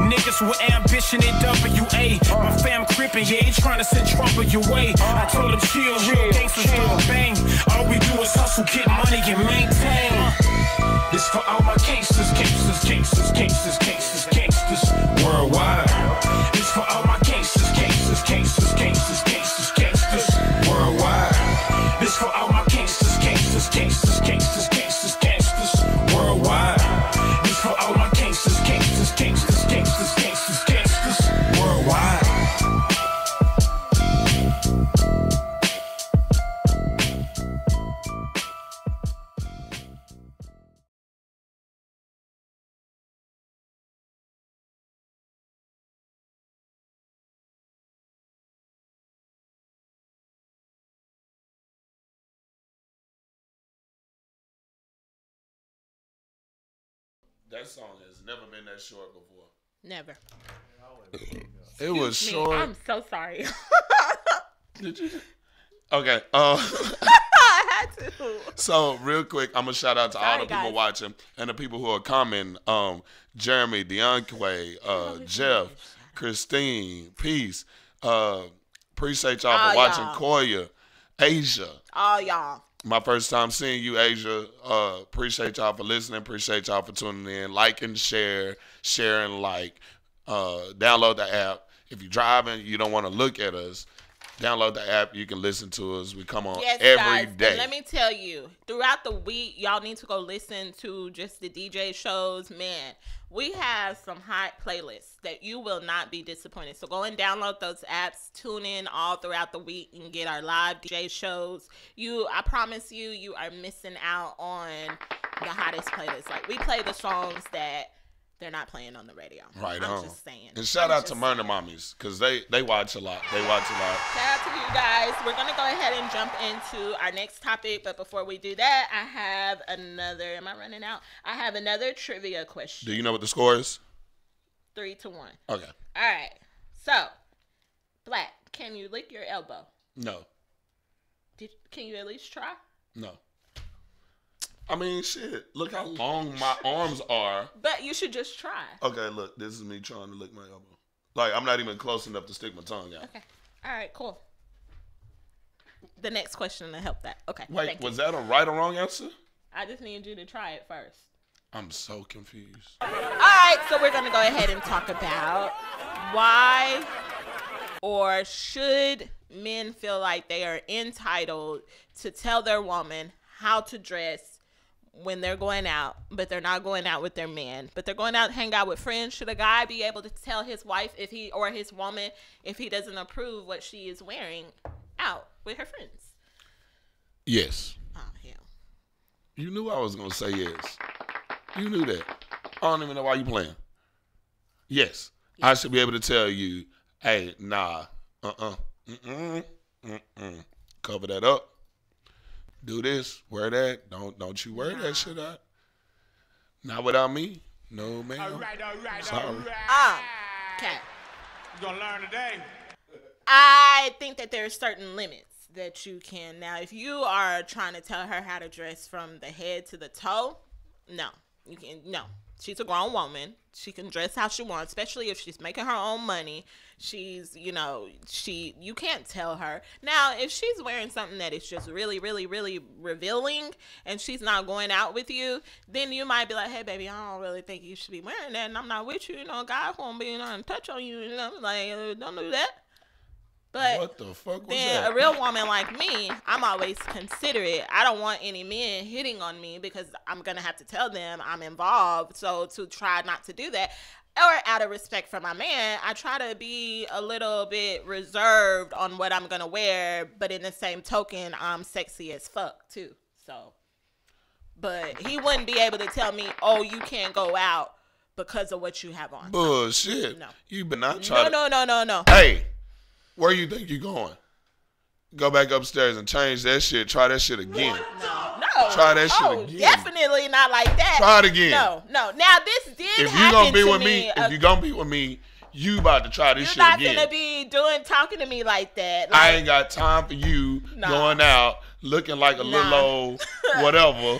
Niggas with ambition in WA. My fam crippin', yeah, ain't trying to send trouble your way. I told them chill, real gangsters don't bang. All we do is hustle, get money and maintain. This for all my gangsters, gangsters, gangsters, gangsters, gangsters, gangsters, worldwide. This for all my gangsters, gangsters, gangsters, gangsters, gangsters, gangsters, worldwide. This for all my gangsters, gangsters, gangsters, gangsters, gangsters, gangsters, worldwide. This for all my gangsters, gangsters, gangsters, gangsters, gangsters, gangsters, worldwide. That song has never been that short before. Never. It was short. I'm so sorry. Did you? Okay. I had to. So real quick, I'm gonna shout out to all the people guys. watching and the people who are commenting. Jeremy, Deonquay, Jeff, Christine, Peace. Appreciate y'all for watching. Y'all. Koya, Asia. All y'all. My first time seeing you, Asia. Appreciate y'all for listening. Appreciate y'all for tuning in. Like and share. Share and like. Download the app. If you're driving, you don't want to look at us. Download the app. You can listen to us. We come on every day. And let me tell you, throughout the week, y'all need to go listen to just the DJ shows. Man, we have some hot playlists that you will not be disappointed. So go and download those apps. Tune in all throughout the week and get our live DJ shows. I promise you, you are missing out on the hottest playlists. Like, we play the songs that they're not playing on the radio. Right I'm on. just saying. And shout out to Murder Mommies, because they watch a lot. They watch a lot. Shout out to you guys. We're going to go ahead and jump into our next topic. But before we do that, I have another. Am I running out? I have another trivia question. Do you know what the score is? 3-1. Okay. All right. So, Black, can you lick your elbow? No. Can you at least try? No. I mean, shit. Look how long my arms are. But you should just try. Okay, look. This is me trying to lick my elbow. Like, I'm not even close enough to stick my tongue out. Okay. All right, cool. The next question to help that. Okay. Wait, was that a right or wrong answer? I just need you to try it first. I'm so confused. All right, so we're going to go ahead and talk about why or should men feel like they are entitled to tell their woman how to dress when they're going out, but they're not going out with their man, but they're going out to hang out with friends. Should a guy be able to tell his wife or his woman if he doesn't approve what she is wearing out with her friends? Yes. Oh, hell. You knew I was going to say yes. You knew that. I don't even know why you playing. Yes. I should be able to tell you, hey, nah, cover that up. Do this, wear that. Don't you wear that shit out. Not without me. No, man. All right. Sorry. Okay. You gonna learn today? I think that there are certain limits that you can. Now, if you are trying to tell her how to dress from the head to the toe, no. You can, no. She's a grown woman. She can dress how she wants, especially if she's making her own money. She's, you can't tell her. Now, if she's wearing something that is just really, really, really revealing and she's not going out with you, then you might be like, hey, baby, I don't really think you should be wearing that, and I'm not with you. God won't be touch on you. Like, don't do that. But what the fuck was then that? A real woman like me, I'm always considerate. I don't want any men hitting on me because I'm going to have to tell them I'm involved. So to try not to do that, or out of respect for my man, I try to be a little bit reserved on what I'm going to wear. But in the same token, I'm sexy as fuck too. So, but he wouldn't be able to tell me, oh, you can't go out because of what you have on. Bullshit. No. You better not try No. Hey. Where you think you going? Go back upstairs and change that shit. Try that shit again. No. Try that shit again. Definitely not like that. Try it again. No. Now this did if happen you gonna be to with me. If you gonna be with me, you about to try this shit again. You're not gonna be talking to me like that. I ain't got time for you going out looking like a little old whatever.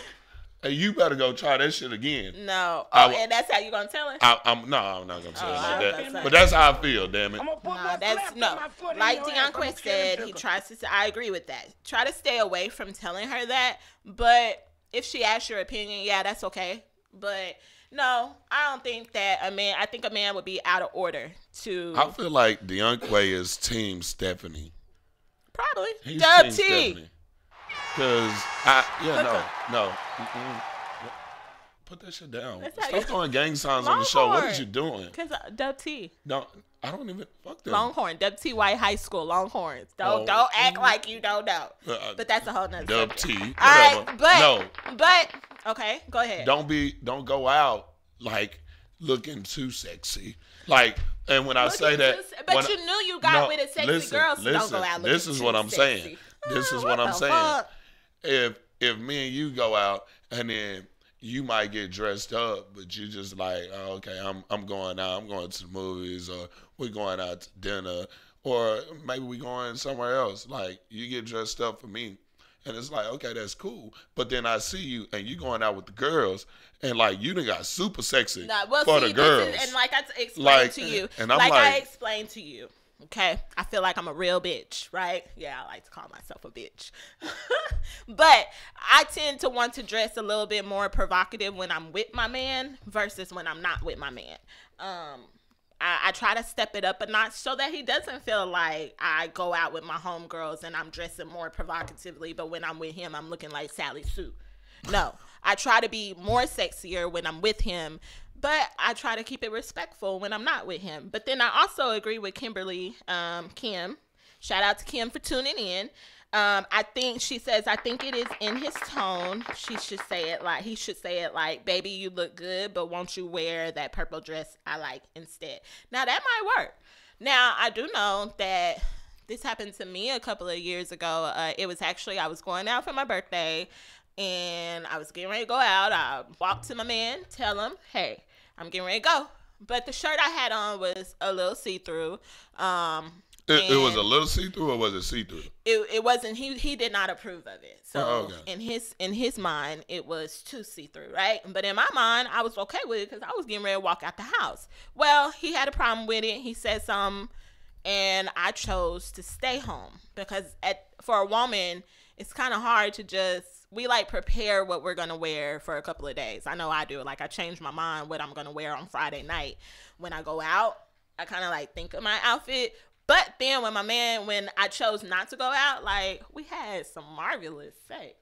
And you better go try that shit again. No. And that's how you gonna tell him? I'm not gonna tell him like that. But that's how I feel, damn it. Like Deonquest said, he tries to. I agree with that. Try to stay away from telling her that. But if she asks your opinion, yeah, that's okay. But no, I don't think that a man. I think a man would be out of order to. I feel like Deonquest is Team Stefani. Probably. He's Dub Team T. Stefani. Cause no. Put that shit down. Stop throwing gang signs on the show. What is you doing? Cause Dub T. No, I don't even fuck them. Longhorn, WT High School, Longhorns. Don't act like you don't know. But that's a whole nother Dub subject. T. All Whatever. right, but okay, go ahead. Don't go out like looking too sexy. Like, and when I say that, but you knew you got with a sexy girl, so don't go out looking This is what I'm saying. This is what I'm saying. If me and you go out and then you might get dressed up, but you just like, oh, okay, I'm going out. I'm going to the movies, or we're going out to dinner, or maybe we going somewhere else. Like, you get dressed up for me, and it's like, okay, that's cool. But then I see you, and you going out with the girls, and like you done got super sexy for the girls. And like I explained to you, and I'm I explained to you. Okay, I feel like I'm a real bitch, right? Yeah, I like to call myself a bitch. But I tend to want to dress a little bit more provocative when I'm with my man versus when I'm not with my man. I try to step it up a notch so that he doesn't feel like I go out with my homegirls and I'm dressing more provocatively, but when I'm with him, I'm looking like Sally Sue. No, I try to be more sexier when I'm with him, but I try to keep it respectful when I'm not with him. But then I also agree with Kimberly, Kim. Shout out to Kim for tuning in. I think she says, I think it is in his tone. He should say it like, baby, you look good, but won't you wear that purple dress I like instead? Now that might work. Now I do know that this happened to me a couple of years ago. It was actually, I was going out for my birthday and I was getting ready to go out. I walked to my man, tell him, hey, I'm getting ready to go. But the shirt I had on was a little see-through. It was a little see-through, or was it see-through? It wasn't. He did not approve of it. So okay. in his mind, it was too see-through, right? But in my mind, I was okay with it because I was getting ready to walk out the house. Well, he had a problem with it. He said something, and I chose to stay home because for a woman, it's kind of hard to just. We like prepare what we're going to wear for a couple of days. I know I do. Like I change my mind what I'm going to wear on Friday night. When I go out, I kind of like think of my outfit. But then when I chose not to go out, like we had some marvelous sex.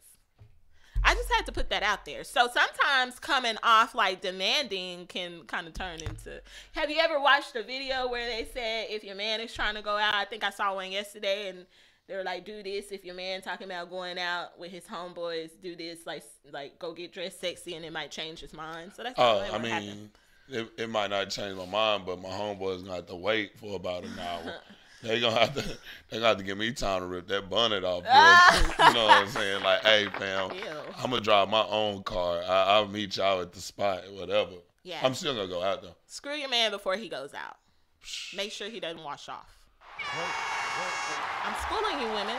I just had to put that out there. So sometimes coming off like demanding can kind of turn into. Have you ever watched a video where they said if your man is trying to go out? I think I saw one yesterday and they were like, do this if your man talking about going out with his homeboys, do this, like go get dressed sexy and it might change his mind. So that's I mean, it might not change my mind, but my homeboys gonna have to wait for about an hour. They gonna have to give me time to rip that bonnet off. You know what I'm saying? Like, hey fam, I'm gonna drive my own car. I'll meet y'all at the spot, whatever. Yeah. I'm still gonna go out though. Screw your man before he goes out. Make sure he doesn't wash off. I'm schooling you women.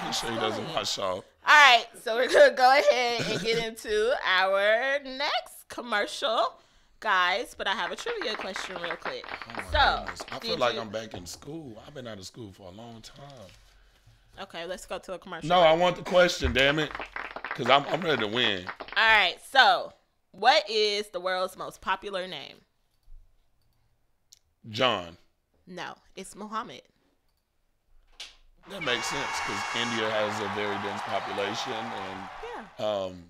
Make sure he doesn't wash off. All right, so we're going to go ahead and get into our next commercial. guys, but I have a trivia question real quick. Oh my So, goodness. I feel like I'm back in school. I've been out of school for a long time. Okay, let's go to a commercial. No, I want the question, damn it. Because I'm ready to win. All right, so what is the world's most popular name? John. No, it's Muhammad. That makes sense because India has a very dense population and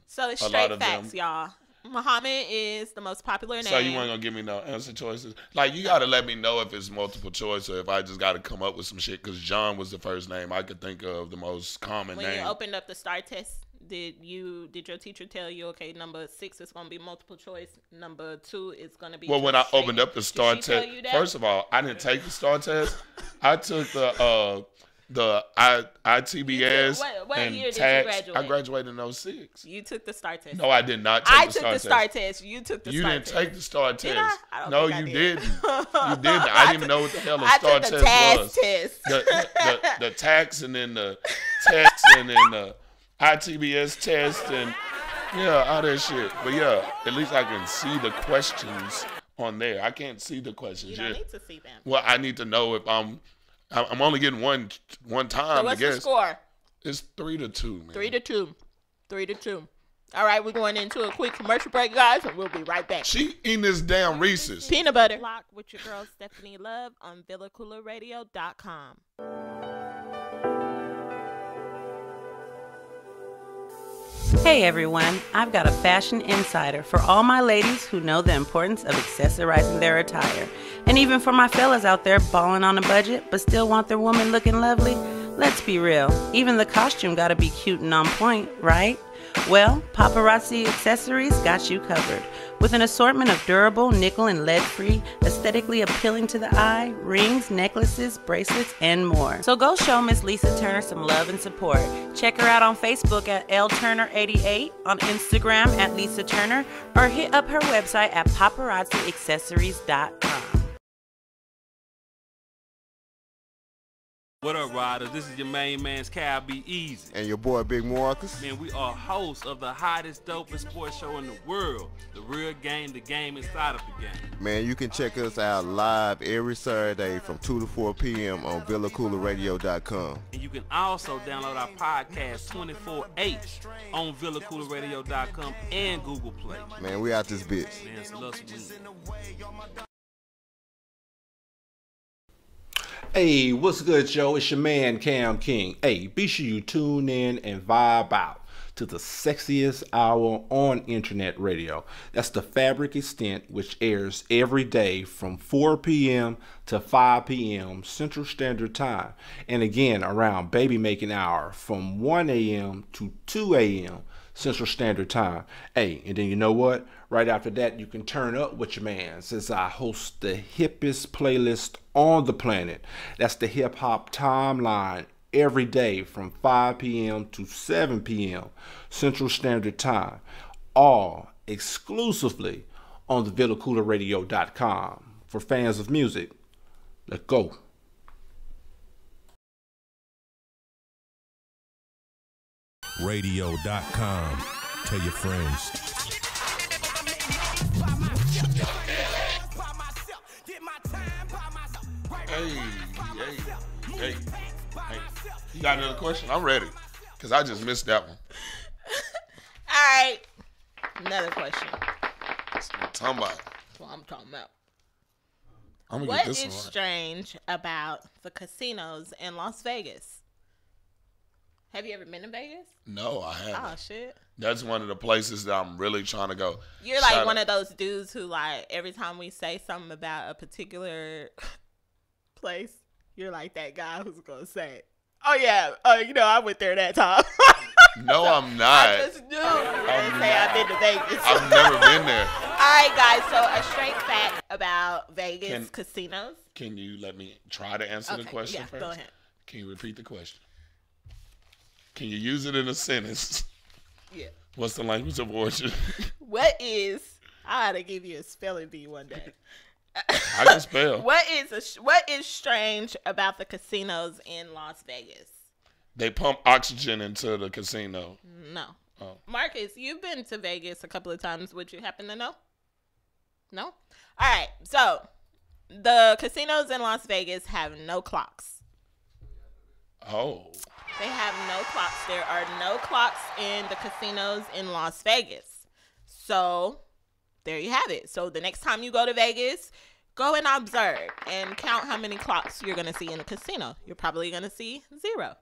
So it's a lot straight of facts, them. y'all. Muhammad is the most popular name. So you weren't gonna give me no answer choices? Like you gotta let me know if it's multiple choice or if I just gotta come up with some shit. Because John was the first name I could think of, the most common When name. you opened up the STAR test, did your teacher tell you, okay, number 6 is gonna be multiple choice, number 2 is gonna be? Well, when I opened up the STAR Did she tell test, you that? first of all, I didn't take the STAR test. I took the ITBS what and year did you tax. graduate? I graduated in 06. You took the STAR test. No, I did not take I the took STAR the test. STAR test. You took the You STAR didn't test. take the STAR test. Did I? I don't No, think I you did. didn't. You didn't. I didn't even know what the hell a I STAR took the test TAS was. test. The tax and then the test and then the ITBS test and all that shit. But yeah, at least I can see the questions on there. I can't see the questions. You don't need to see them. Well, I need to know if I'm only getting one time. So what's I guess. the score? It's 3-2, man. 3-2. 3-2. All right, we're going into a quick commercial break, guys, and we'll be right back. She eating this damn Reese's. Peanut butter. Bloc with your girl Stefani Love on VillaCoolerRadio.com. Hey everyone, I've got a fashion insider for all my ladies who know the importance of accessorizing their attire. And even for my fellas out there balling on a budget but still want their woman looking lovely. Let's be real, even the costume gotta be cute and on point, right? Well, Paparazzi Accessories got you covered. With an assortment of durable, nickel and lead-free, aesthetically appealing to the eye, rings, necklaces, bracelets, and more. So go show Miss Lisa Turner some love and support. Check her out on Facebook at LTurner88, on Instagram at Lisa Turner, or hit up her website at paparazziaccessories.com. What up, riders? This is your main man's Cal Be Easy. And your boy Big Marcus. Man, we are hosts of the hottest, dopest sports show in the world. The real game, the game inside of the game. Man, you can check us out live every Saturday from 2 to 4 p.m. on VillaCoolerRadio.com. And you can also download our podcast 24/8 on VillaCoolerRadio.com and Google Play. Man, we out this bitch. Man, it's love some music. Hey, what's good, Joe? It's your man, Cam King. Hey, be sure you tune in and vibe out to the sexiest hour on internet radio. That's the Fabric Extent, which airs every day from 4 p.m. to 5 p.m. Central Standard Time. And again, around baby making hour from 1 a.m. to 2 a.m. Central Standard Time. Hey, and then you know what? Right after that, you can turn up with your man, since I host the hippest playlist on the planet. That's the Hip Hop Timeline, every day from 5 p.m. to 7 p.m. Central Standard Time. All exclusively on the VillaCoolerRadio.com. For fans of music, let's go. Radio.com. Tell your friends. Hey. You got another question? I'm ready. Because I just missed that one. All right. Another question. That's what I'm talking about. That's what I'm talking about. I'm gonna What get this is one right. strange about the casinos in Las Vegas? Have you ever been to Vegas? No, I haven't. Oh, shit. That's one of the places that I'm really trying to go. You're like one of those dudes who, like, every time we say something about a particular place, you're like that guy who's going to say, oh, yeah, I went there that time. No, I'm not. I just knew you were going to say I've been to Vegas. I've never been there. All right, guys, so a straight fact about Vegas casinos. Can you let me try to answer the question first? Go ahead. Can you repeat the question? Can you use it in a sentence? Yeah. What's the language of origin? What is, I ought to give you a spelling bee one day. I can spell. What is strange about the casinos in Las Vegas? They pump oxygen into the casino. No. Oh. Marcus, you've been to Vegas a couple of times. Would you happen to know? No? All right. So the casinos in Las Vegas have no clocks. Oh. They have no clocks. There are no clocks in the casinos in Las Vegas. So there you have it. So the next time you go to Vegas, go and observe and count how many clocks you're going to see in the casino. You're probably going to see 0.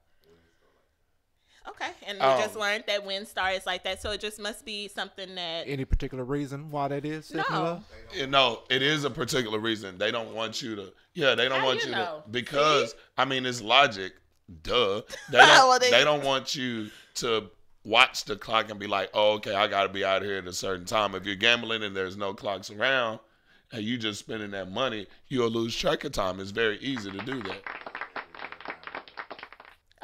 Okay. And we just learned that WinStar is like that. So it just must be something that... Any particular reason why that is? No. No, it is a particular reason. They don't want you to... Yeah, they don't How want you you know? to... Because, See? I mean, it's logic. Duh. They don't, Well, they don't want you to watch the clock and be like, oh, okay, I got to be out here at a certain time. If you're gambling and there's no clocks around and you just spending that money, you'll lose track of time. It's very easy to do that.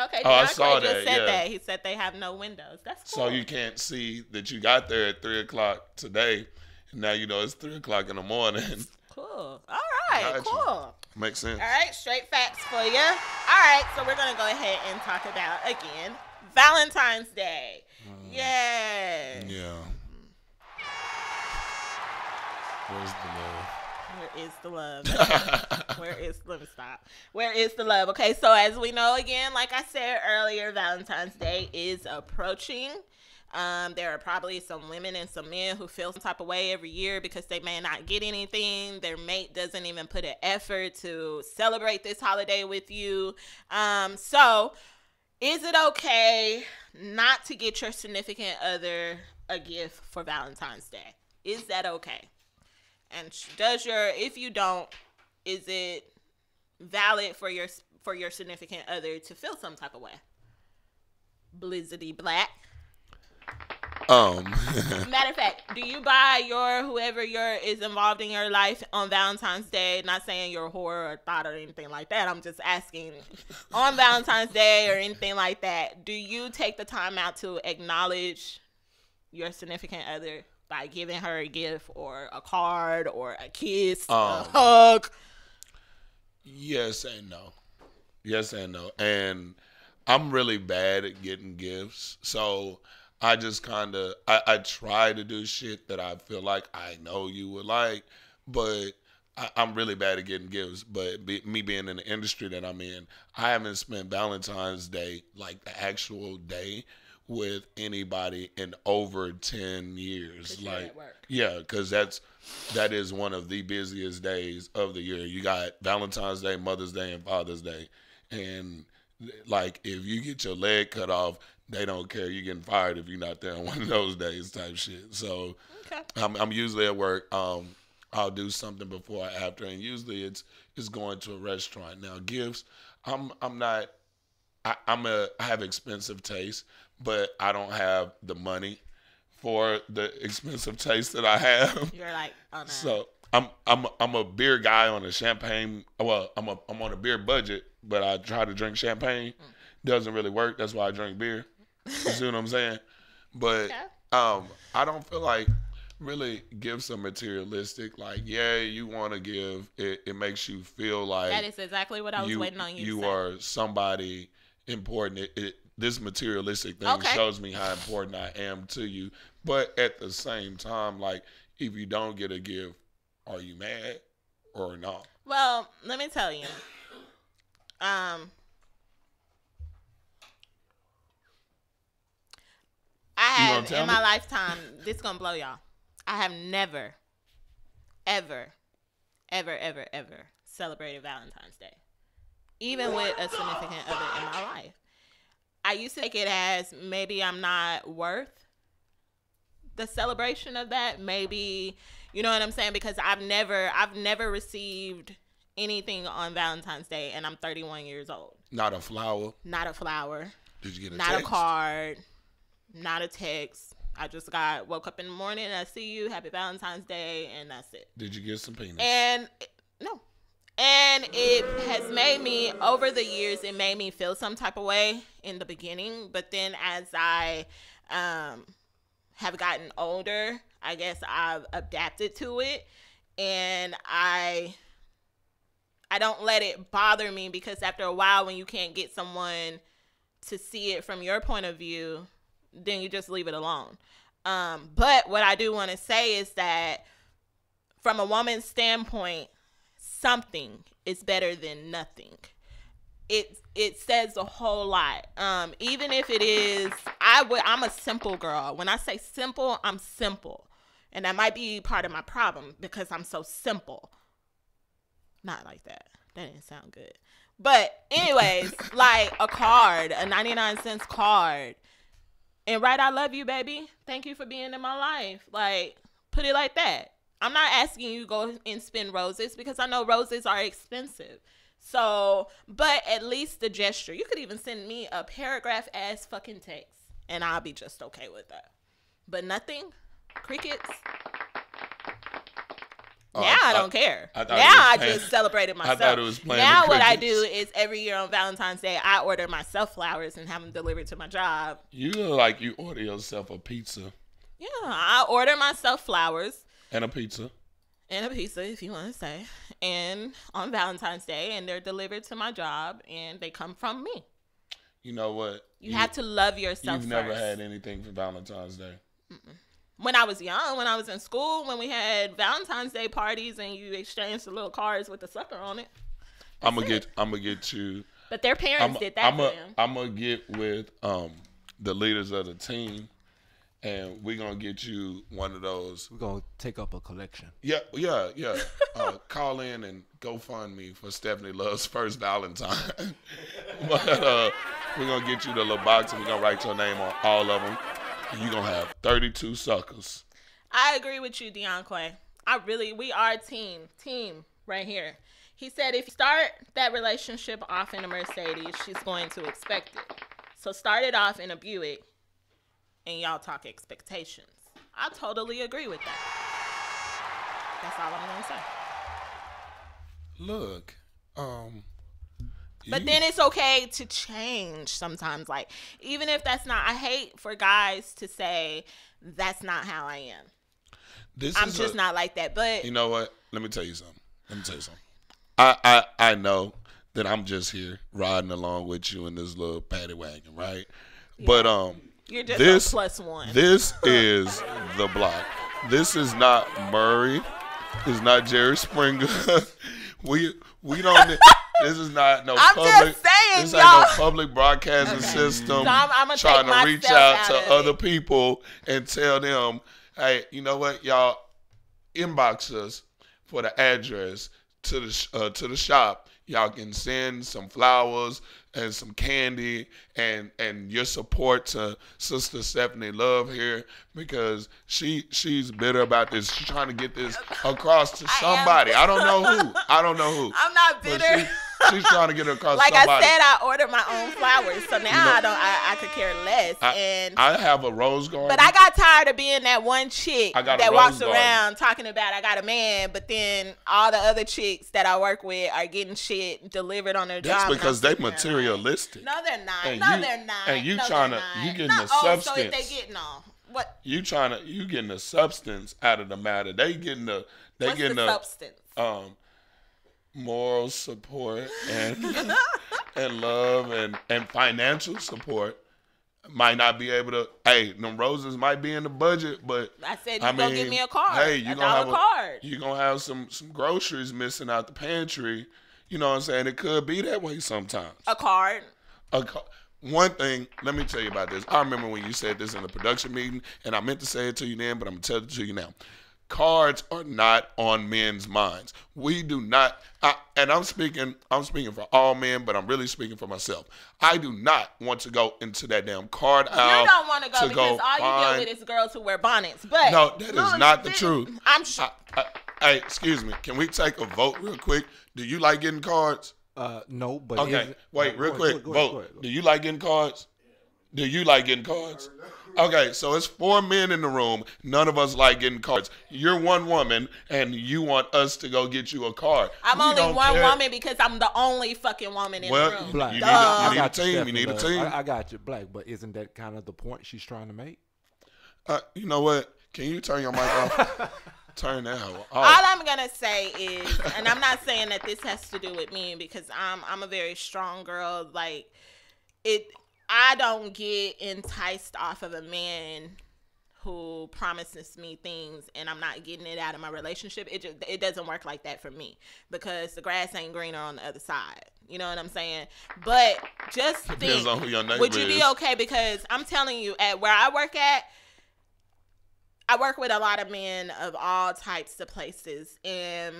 Okay, I DeAndre saw just that, said yeah. that. He said they have no windows. That's cool. So you can't see that you got there at 3 o'clock today. And now you know it's 3 o'clock in the morning. Cool. All right, Gotcha. cool. Makes sense. All right, straight facts for you. All right, so we're going to go ahead and talk about, again, Valentine's Day. Yay. Yeah. Where's the love? Where is the love? Where is, let me stop. Where is the love? Okay, so as we know, again, like I said earlier, Valentine's Day is approaching. There are probably some women and some men who feel some type of way every year because they may not get anything. Their mate doesn't even put an effort to celebrate this holiday with you. So is it okay not to get your significant other a gift for Valentine's Day? Is that okay? And if you don't, is it valid for your significant other to feel some type of way? Blizzity Black. Matter of fact, do you buy whoever is involved in your life on Valentine's Day? Not saying you're a whore or thought or anything like that. I'm just asking on Valentine's Day or anything like that. Do you take the time out to acknowledge your significant other by giving her a gift or a card or a kiss, a hug? Yes and no. Yes and no. And I'm really bad at getting gifts. So I just kind of, I try to do shit that I feel like I know you would like, but I'm really bad at getting gifts. But me being in the industry that I'm in, I haven't spent Valentine's Day, like the actual day, with anybody in over 10 years. Like, yeah, because that is one of the busiest days of the year. You got Valentine's Day, Mother's Day, and Father's Day. And like, if you get your leg cut off, they don't care. You're getting fired if you're not there on one of those days type shit. So okay. I'm usually at work. I'll do something before or after, and usually it's going to a restaurant. Now gifts, I have expensive taste, but I don't have the money for the expensive taste that I have. You're like, oh no. So I'm a beer guy on a champagne. Well, I'm on a beer budget, but I try to drink champagne. Doesn't really work. That's why I drink beer. You see what I'm saying? But I don't feel like really gifts are materialistic. Like, yeah, you want to give. It makes you feel like that is exactly what I was waiting on you. You to say. are somebody important. This materialistic thing shows me how important I am to you. But at the same time, like, if you don't get a gift, are you mad or not? Well, let me tell you. I have in my lifetime, this is gonna blow y'all. I have never, ever celebrated Valentine's Day, even with a significant other in my life. I used to take it as maybe I'm not worth the celebration of that. Maybe, you know what I'm saying? Because I've never received anything on Valentine's Day, and I'm 31 years old. Not a flower. Not a flower. Did you get a not text? A card. Not a text. I just woke up in the morning and I see you. Happy Valentine's Day, and that's it. Did you get some penis? No. And it has made me, over the years, it made me feel some type of way in the beginning. But then as I have gotten older, I guess I've adapted to it. And I don't let it bother me, because after a while, when you can't get someone to see it from your point of view, then you just leave it alone. But what I do want to say is that from a woman's standpoint, something is better than nothing. It says a whole lot. Even if it is, I'm a simple girl. When I say simple, I'm simple. And that might be part of my problem because I'm so simple. Not like that. That didn't sound good. But anyways, like a card, a 99-cent card. And write, I love you, baby. Thank you for being in my life. Like, put it like that. I'm not asking you to go and spend roses because I know roses are expensive. So, but at least the gesture. You could even send me a paragraph-ass fucking text, and I'll be just okay with that. But nothing? Crickets? Now I don't care. I just celebrated myself. I thought it was playing now the what I crickets. do is every year on Valentine's Day, I order myself flowers and have them delivered to my job. You look like you order yourself a pizza. Yeah, I order myself flowers. And a pizza. And a pizza, if you want to say. And on Valentine's Day, and they're delivered to my job, and they come from me. You know what? You have to love yourself You've first. never had anything for Valentine's Day. Mm-mm. When I was young, when I was in school, when we had Valentine's Day parties and you exchanged the little cards with the sucker on it. I'm gonna get you. But their parents did that for them. I'm gonna get with the leaders of the team, and we're gonna get you one of those. We're gonna take up a collection. Yeah. Call in and GoFundMe for Stefani Love's first Valentine. But we're gonna get you the little box, and we're gonna write your name on all of them. You're going to have 32 suckers. I agree with you, Deion Clay. We are a team right here. He said if you start that relationship off in a Mercedes, she's going to expect it. So start it off in a Buick, and y'all talk expectations. I totally agree with that. That's all I'm going to say. Look, but then it's okay to change sometimes. Like, even if that's not, I hate for guys to say, that's not how I am. I'm just not like that. But you know what? Let me tell you something. I know that I'm just here riding along with you in this little paddy wagon, right? Yeah. But you're just a plus one. This is the Block. This is not Murray. It's not Jerry Springer. we don't. This is not no I'm public. Just saying, this y'all. ain't no public broadcasting system. So I'm trying to reach out to of other people and tell them, hey, you know what, y'all, inbox us for the address to the shop. Y'all can send some flowers and some candy and your support to Sister Stefani Love here because she's bitter about this. She's trying to get this across to somebody. I don't know who. I'm not bitter. She's trying to get it across like to somebody. I said, I ordered my own flowers, so now I could care less. I have a rose garden. But I got tired of being that one chick that walks garden. around talking about I got a man, but then all the other chicks that I work with are getting shit delivered on their job. That's because they materialistic. No, they're not. They're not. And you getting the substance. So if they getting on what? You getting the substance out of the matter. What's the substance? Moral support and and love and financial support. Might not be able to. Hey, them roses might be in the budget, but I said you're gonna give me a card. Hey, you're gonna have card. You're gonna have some groceries missing out the pantry. You know what I'm saying? It could be that way sometimes. A card. One thing, let me tell you about this. I remember when you said this in the production meeting, and I meant to say it to you then, but I'm gonna tell it to you now. Cards are not on men's minds. We do not, and I'm speaking for all men, but I'm really speaking for myself. I do not want to go into that damn card aisle. You don't want to go because all you deal with is girls who wear bonnets. But no, that is not the truth. I'm sure. Hey, excuse me. Can we take a vote real quick? Do you like getting cards? No, but okay. Wait, real quick. Vote. Do you like getting cards? Do you like getting cards? Okay, so it's 4 men in the room. None of us like getting cards. You're one woman, and you want us to go get you a card. I'm only one woman because I'm the only fucking woman in the room. Black. You need a team. You need a team. I got you, Black. But isn't that kind of the point she's trying to make? You know what? Can you turn your mic off? Turn that off. All I'm gonna say is, and I'm not saying that this has to do with me because I'm a very strong girl. Like I don't get enticed off of a man who promises me things and I'm not getting it out of my relationship, it doesn't work like that for me, because the grass ain't greener on the other side. You know what I'm saying? But just Depends on who your neighbor would you be is. okay? Because I'm telling you, at where I work at, I work with a lot of men of all types of places, and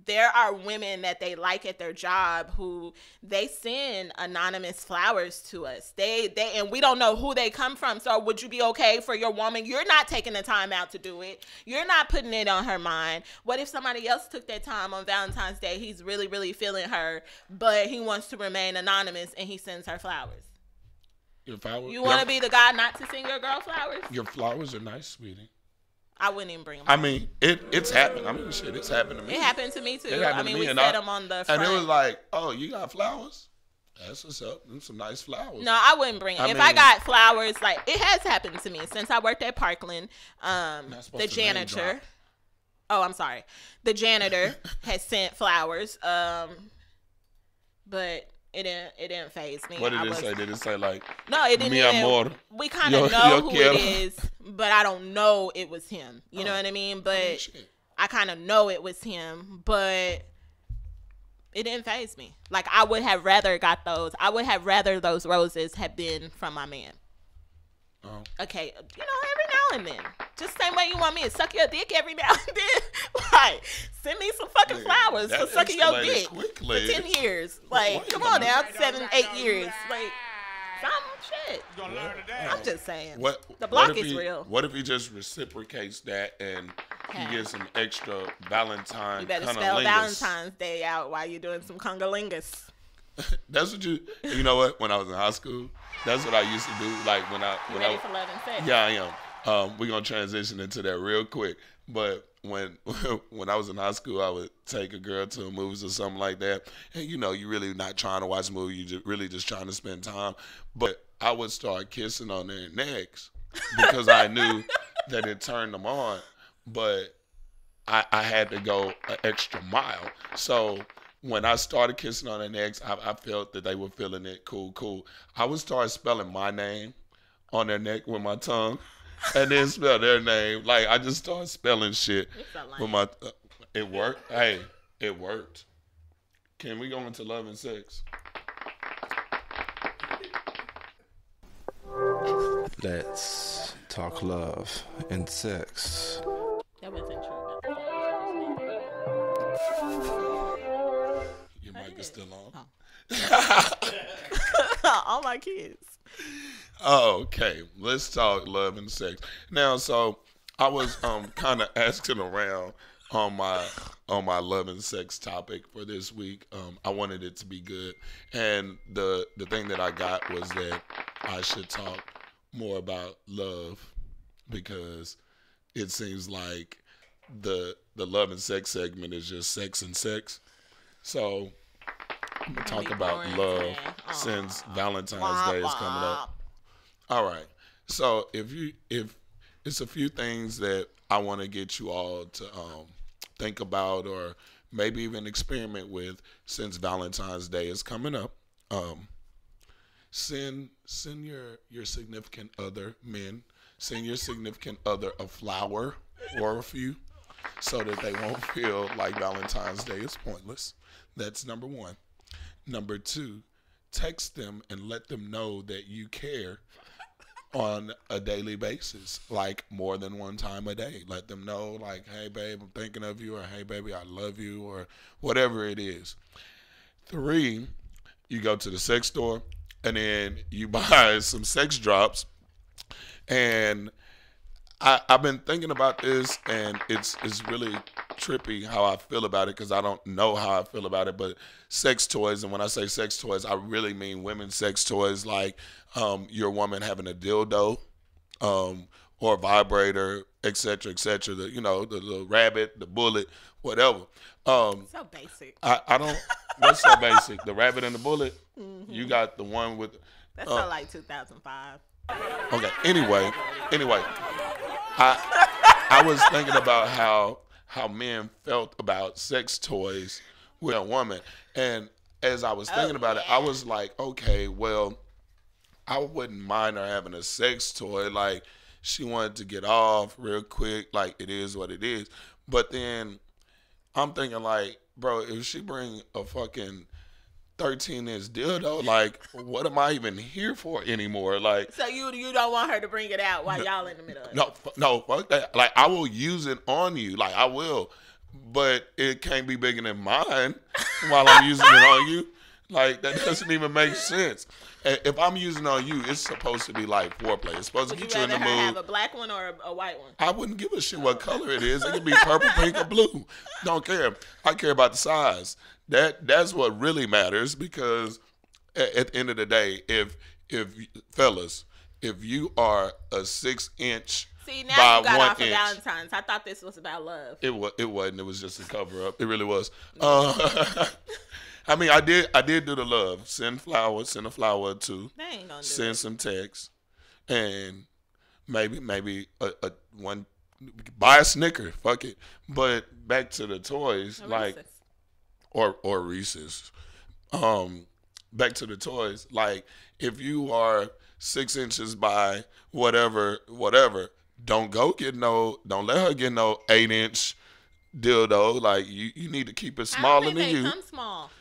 there are women that they like at their job who they send anonymous flowers to us. And we don't know who they come from. So would you be okay for your woman? You're not taking the time out to do it. You're not putting it on her mind. What if somebody else took that time on Valentine's Day? He's really, really feeling her, but he wants to remain anonymous and he sends her flowers. Your flowers? You want to be the guy not to send your girl flowers? Your flowers are nice, sweetie. I wouldn't even bring them. I mean, it's happened. I mean, shit, it's happened to me. It happened to me too. I mean, we set them on the front. And it was like, oh, you got flowers? That's what's up. Them some nice flowers. No, I wouldn't bring them. If I got flowers, like, it has happened to me since I worked at Parkland. The janitor. Oh, I'm sorry. The janitor has sent flowers. But it didn't faze me. What did it say? Did it say like? No, it didn't. Mi amor, we kind of know who it is, but I don't know it was him. You know what I mean? But I kind of know it was him, but it didn't faze me. Like, I would have rather got those. I would have rather those roses have been from my man. Oh. Okay, every now and then. Just same way you want me to suck your dick every now and then. Like, send me some fucking flowers for sucking your dick for 10 years. Like, come on now, 7, 8 years. Like, some shit. I'm just saying. The block is real. What if he just reciprocates that and he gets some extra Valentine? You better spell Valentine's Day out while you're doing some congolingus. That's what you know what? When I was in high school, that's what I used to do. Like when I ready for love and sex? Yeah, I am. We're gonna transition into that real quick. But when I was in high school, I would take a girl to movies or something like that. And you really not trying to watch a movie, you really just trying to spend time. But I would start kissing on their necks because I knew that it turned them on. But I had to go an extra mile. So when I started kissing on their necks, I felt that they were feeling it. Cool. I would start spelling my name on their neck with my tongue, and then spell their name. Like, I just started spelling shit with my. It worked. Hey, it worked. Can we go into love and sex? Let's talk love and sex. That wasn't true. Your mic is still on. All my kids. Okay, let's talk love and sex. Now, so I was kind of asking around on my love and sex topic for this week. I wanted it to be good, and the thing that I got was that I should talk more about love, because it seems like the love and sex segment is just sex and sex. So I'm gonna talk about love since Valentine's Day is coming up. All right. So if it's a few things that I want to get you all to think about, or maybe even experiment with, since Valentine's Day is coming up. Send your significant other, men, send your significant other a flower or a few, so that they won't feel like Valentine's Day is pointless. That's number one. Number two, text them and let them know that you care on a daily basis, like more than one time a day. Let them know, like, hey, babe, I'm thinking of you, or hey, baby, I love you, or whatever it is. 3, you go to the sex store and then you buy some sex drops. And I've been thinking about this, and it's really trippy how I feel about it, because I don't know how I feel about it. But sex toys, and when I say sex toys, I really mean women's sex toys, like your woman having a dildo or a vibrator, etc., etc. The rabbit, the bullet, whatever. So basic. I don't. What's so basic? The rabbit and the bullet. Mm-hmm. You got the one with. That's not like 2005. Okay. Anyway, I was thinking about how men felt about sex toys with a woman, and as I was thinking about it, I was like, okay, well, I wouldn't mind her having a sex toy. Like, she wanted to get off real quick. Like, it is what it is. But then I'm thinking, like, bro, if she bring a fucking 13-inch dildo, like, what am I even here for anymore? Like, so you don't want her to bring it out while y'all in the middle of it? No, fuck that. Like, I will use it on you. Like, I will. But it can't be bigger than mine while I'm using it on you. Like, that doesn't even make sense. If I'm using it on you, it's supposed to be like foreplay. It's supposed to get you in the mood. Would you rather have a black one or a white one? I wouldn't give a shit what color it is. It could be purple, pink, or blue. Don't care. I care about the size. That's what really matters, because at the end of the day, if fellas, if you are a 6-inch See, now you got off of Valentine's. I thought this was about love. It wasn't. It was just a cover up. It really was. I mean, I did do the love. Send a flower or two. They ain't gonna do Send it. some text, and maybe a one. Buy a Snicker. Fuck it. But back to the toys, like or Reese's. Back to the toys. Like, if you are 6 inches by whatever. Don't let her get no 8-inch dildo. Like, you need to keep it smaller than you. They come small.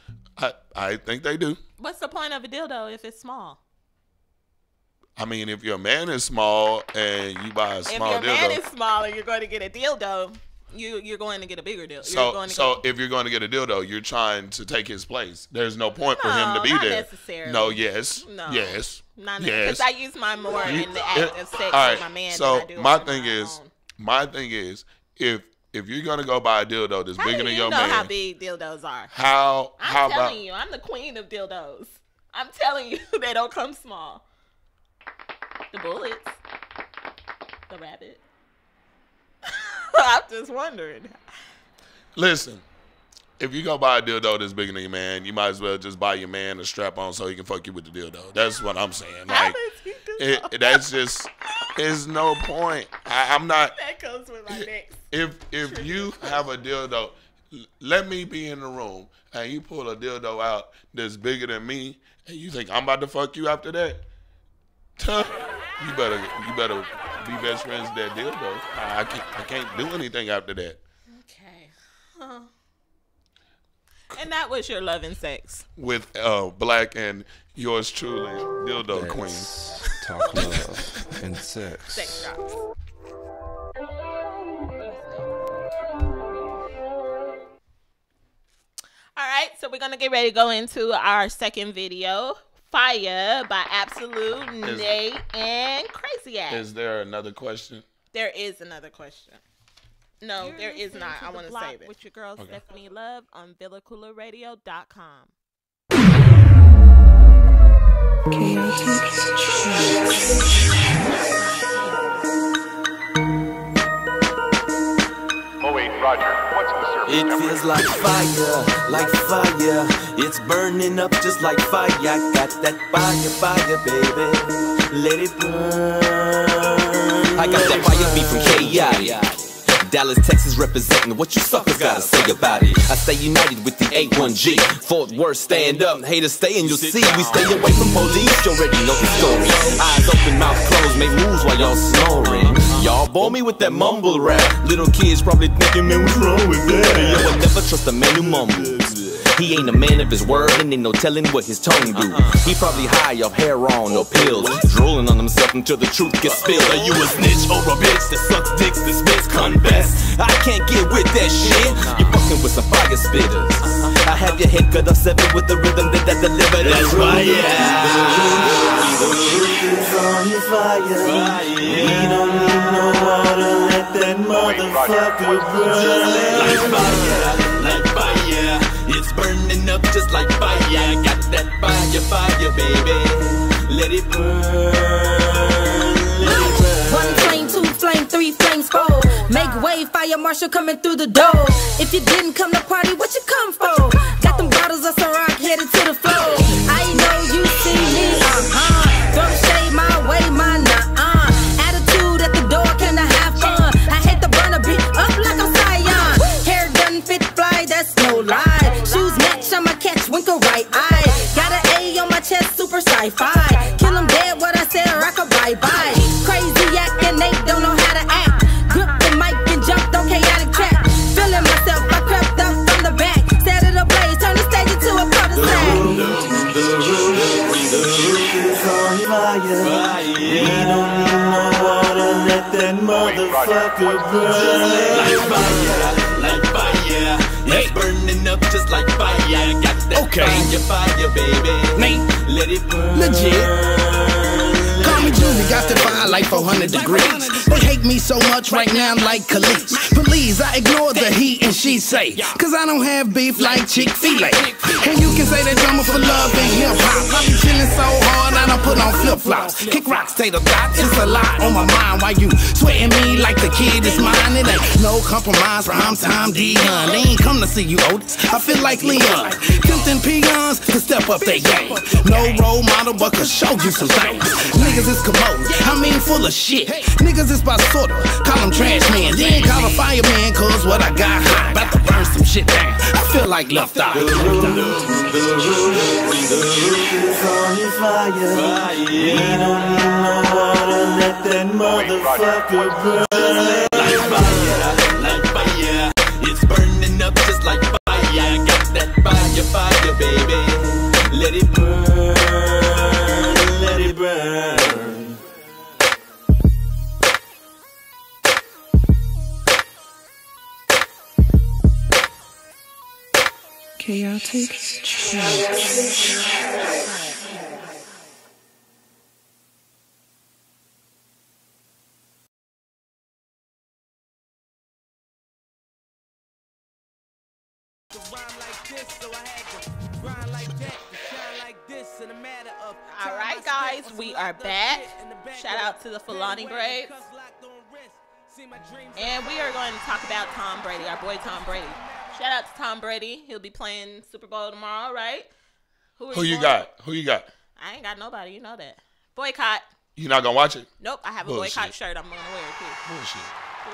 I think they do. What's the point of a dildo if it's small? I mean, if your man is small and you buy a small dildo. If your man is small and you're going to get a dildo, you're going to get a bigger dildo. So if you're going to get a dildo, you're trying to take his place. There's no point for him to be there. Necessarily. No, yes. Not necessarily. Because I use mine more in the act of sex with my man than I do my thing is, if you're gonna go buy a dildo that's bigger than your man, you know how big dildos are. I'm telling you, I'm the queen of dildos. I'm telling you, they don't come small. The bullets, the rabbit. I'm just wondering. Listen, if you go buy a dildo that's bigger than your man, you might as well just buy your man a strap on so he can fuck you with the dildo. That's what I'm saying. Like, that's just, there's no point. I'm not. That comes with my next. If you have a dildo, let me be in the room and you pull a dildo out that's bigger than me, and you think I'm about to fuck you after that? You better be best friends with that dildo. I can't do anything after that. Okay. And that was your love and sex with Black and yours truly, Dildo Queen. Talk love and sex. Sex drops. All right, so we're gonna get ready to go into our second video. Fire by Absolute, Nate, and Crazy Ass. Is there another question? There is another question. No, there is not. I want to save it. With your girl, Stefani Love, on VillaCoolaRadio.com. Roger, what's the service It number? feels like fire. It's burning up just like fire. Got that fire, baby. Let it burn. I got that fire beat from K.I. Dallas, Texas representing what you suckers gotta say about it. I stay united with the A1G. Fort Worth, stand up, haters stay and you'll see. We stay away from police, you already know the story. Eyes open, mouth closed, make moves while y'all snoring. Y'all bore me with that mumble rap. Little kids probably thinking, man, what's wrong with that? Yo, I never trust a man who mumbles. He ain't a man of his word and ain't no telling what his tongue do. He probably high off heroin or pills, drooling on himself until the truth gets spilled. Are you a snitch or a bitch that sucks dicks, this bitch confess? I can't get with that shit. You fucking with some fire spitters. I have your head cut off 7 with the rhythm that deliver. That's right, on fire. We don't need no water. Let that motherfucker burn. Like fire. It's burning up just like fire. Got that fire, baby. Let it burn. Let it burn. 1 flame, 2 flame, 3 flames, 4. Make way, fire marshal coming through the door. If you didn't come to party, what you come for? Got them bottles of Ciroc headed to the floor. I know you see me, Don't shade my way, my nah. Attitude at the door, can I have fun? I hate to burn a beat up like I'm Scion. Hair done fit fly, that's no lie. Shoes match, I'ma catch, winkle right eye. Got an A on my chest, super sci-fi. Kill 'em dead, what I said, rock a bye-bye. Crazy yak and they motherfucker burn. Like fire. It's burning up just like fire. Got that fire, baby. Let it burn. Legit. Call me Junior, got the fire like 400 degrees. They hate me so much right now, I'm like Khalees. Please, I ignore the he and she say, cause I don't have beef like Chick-fil-A. And you can say that drama for love and hip-hop. I be chillin' so hard, I don't put on flip-flops. Kick rocks, say the thoughts, it's a lot on my mind. Why you sweating me like the kid is mine? It ain't no compromise, prime time Dion. They ain't come to see you, Otis. I feel like Leon. Tempting peons to step up their game. No role model, but could show you some things. Niggas is commode, I mean full of shit. Niggas is by sorta, call them trash man. Then call a fireman, cause what I got hot. About to burn some shit down, I feel like left out. The roof is on fire. We don't need no water, let that motherfucker burn. Like fire, it's burning up just like fire. Got that fire, baby. Let it burn, let it burn. Chaotic Trance. All right, guys, we are back. Shout out to the Fulani Braves. And we are going to talk about Tom Brady, our boy Tom Brady. Shout out to Tom Brady. He'll be playing Super Bowl tomorrow, right? Who you got? Who you got? I ain't got nobody. You know that. Boycott. You not gonna watch it? Nope. I have a boycott shirt. I'm gonna wear it too. Bullshit.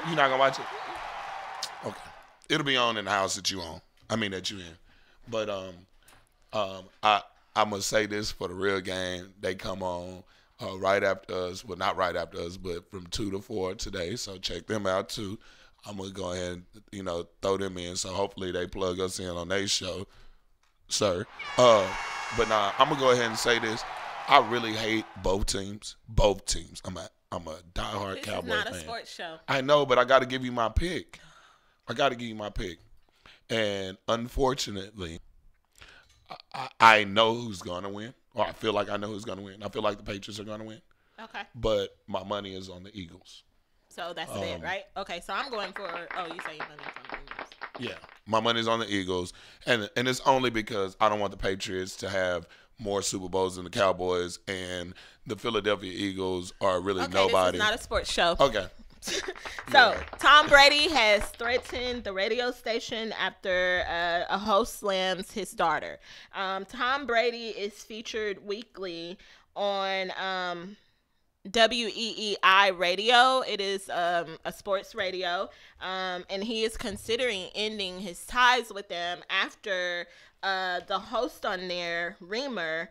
You not gonna watch it? Okay. It'll be on in the house that you own. I mean that you in. But I'm gonna say this for the real game. They come on right after us. Well, not right after us, but from 2 to 4 today. So check them out too. I'm going to go ahead and, throw them in. So hopefully they plug us in on their show, sir. But nah, I'm going to go ahead and say this. I really hate both teams. Both teams. I'm a diehard Cowboy fan. This is not a sports show. I know, but I got to give you my pick. And unfortunately, I know who's going to win. Or I feel like I know who's going to win. I feel like the Patriots are going to win. Okay. But my money is on the Eagles. So that's it, right? Okay, so I'm going for, you say your money's on the Eagles. Yeah, my money's on the Eagles. And it's only because I don't want the Patriots to have more Super Bowls than the Cowboys, and the Philadelphia Eagles are really nobody. This is not a sports show. Okay. So, Tom Brady has threatened the radio station after a host slams his daughter. Tom Brady is featured weekly on WEEI radio. It is a sports radio, and he is considering ending his ties with them after the host on there, Reamer,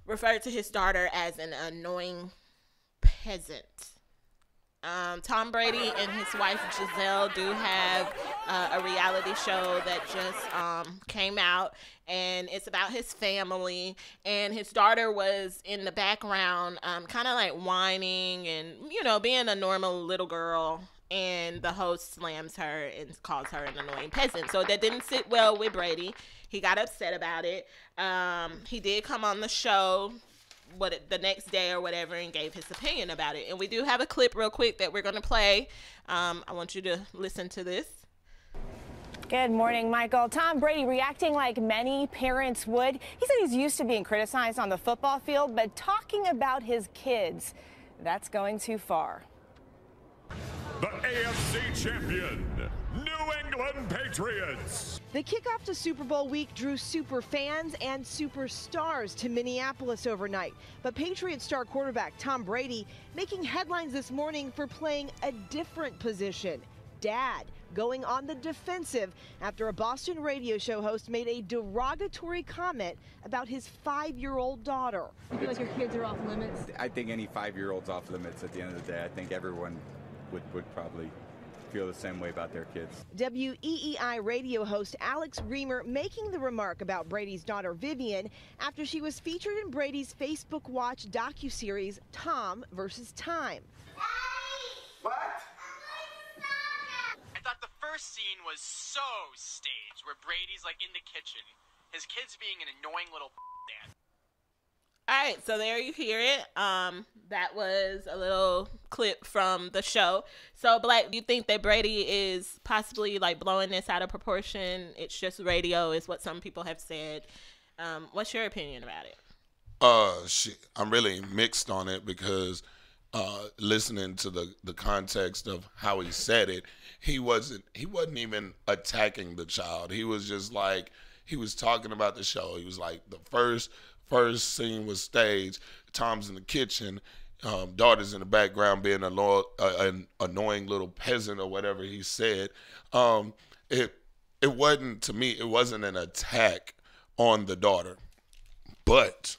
referred to his daughter as an annoying peasant. Tom Brady and his wife Giselle do have a reality show that just came out, and it's about his family, and his daughter was in the background kind of like whining and, being a normal little girl, and the host slams her and calls her an annoying peasant. So that didn't sit well with Brady. He got upset about it. He did come on the show the next day or whatever and gave his opinion about it. And we do have a clip real quick that we're going to play. I want you to listen to this. Good morning, Michael. Tom Brady reacting like many parents would. He said he's used to being criticized on the football field, but talking about his kids, that's going too far. The AFC champion, New England Patriots. The kickoff to Super Bowl week drew super fans and superstars to Minneapolis overnight. But Patriots star quarterback Tom Brady making headlines this morning for playing a different position. Dad, going on the defensive after a Boston radio show host made a derogatory comment about his 5-year-old daughter. You feel like your kids are off limits? I think any 5-year-old's off limits at the end of the day. I think everyone would probably feel the same way about their kids. WEEI radio host Alex Reamer making the remark about Brady's daughter Vivian after she was featured in Brady's Facebook Watch docuseries Tom vs. Time. What? first scene was so staged, where Brady's like in the kitchen, his kids being an annoying little dad. All right, so there you hear it. That was a little clip from the show. So, Black, do you think that Brady is possibly like blowing this out of proportion? It's just radio, is what some people have said. What's your opinion about it? Shit, I'm really mixed on it because listening to the context of how he said it, he wasn't even attacking the child. He was just like, he was talking about the show. He was like, the first scene was staged. Tom's in the kitchen, daughter's in the background being an annoying little peasant or whatever he said. It wasn't, to me, it wasn't an attack on the daughter. But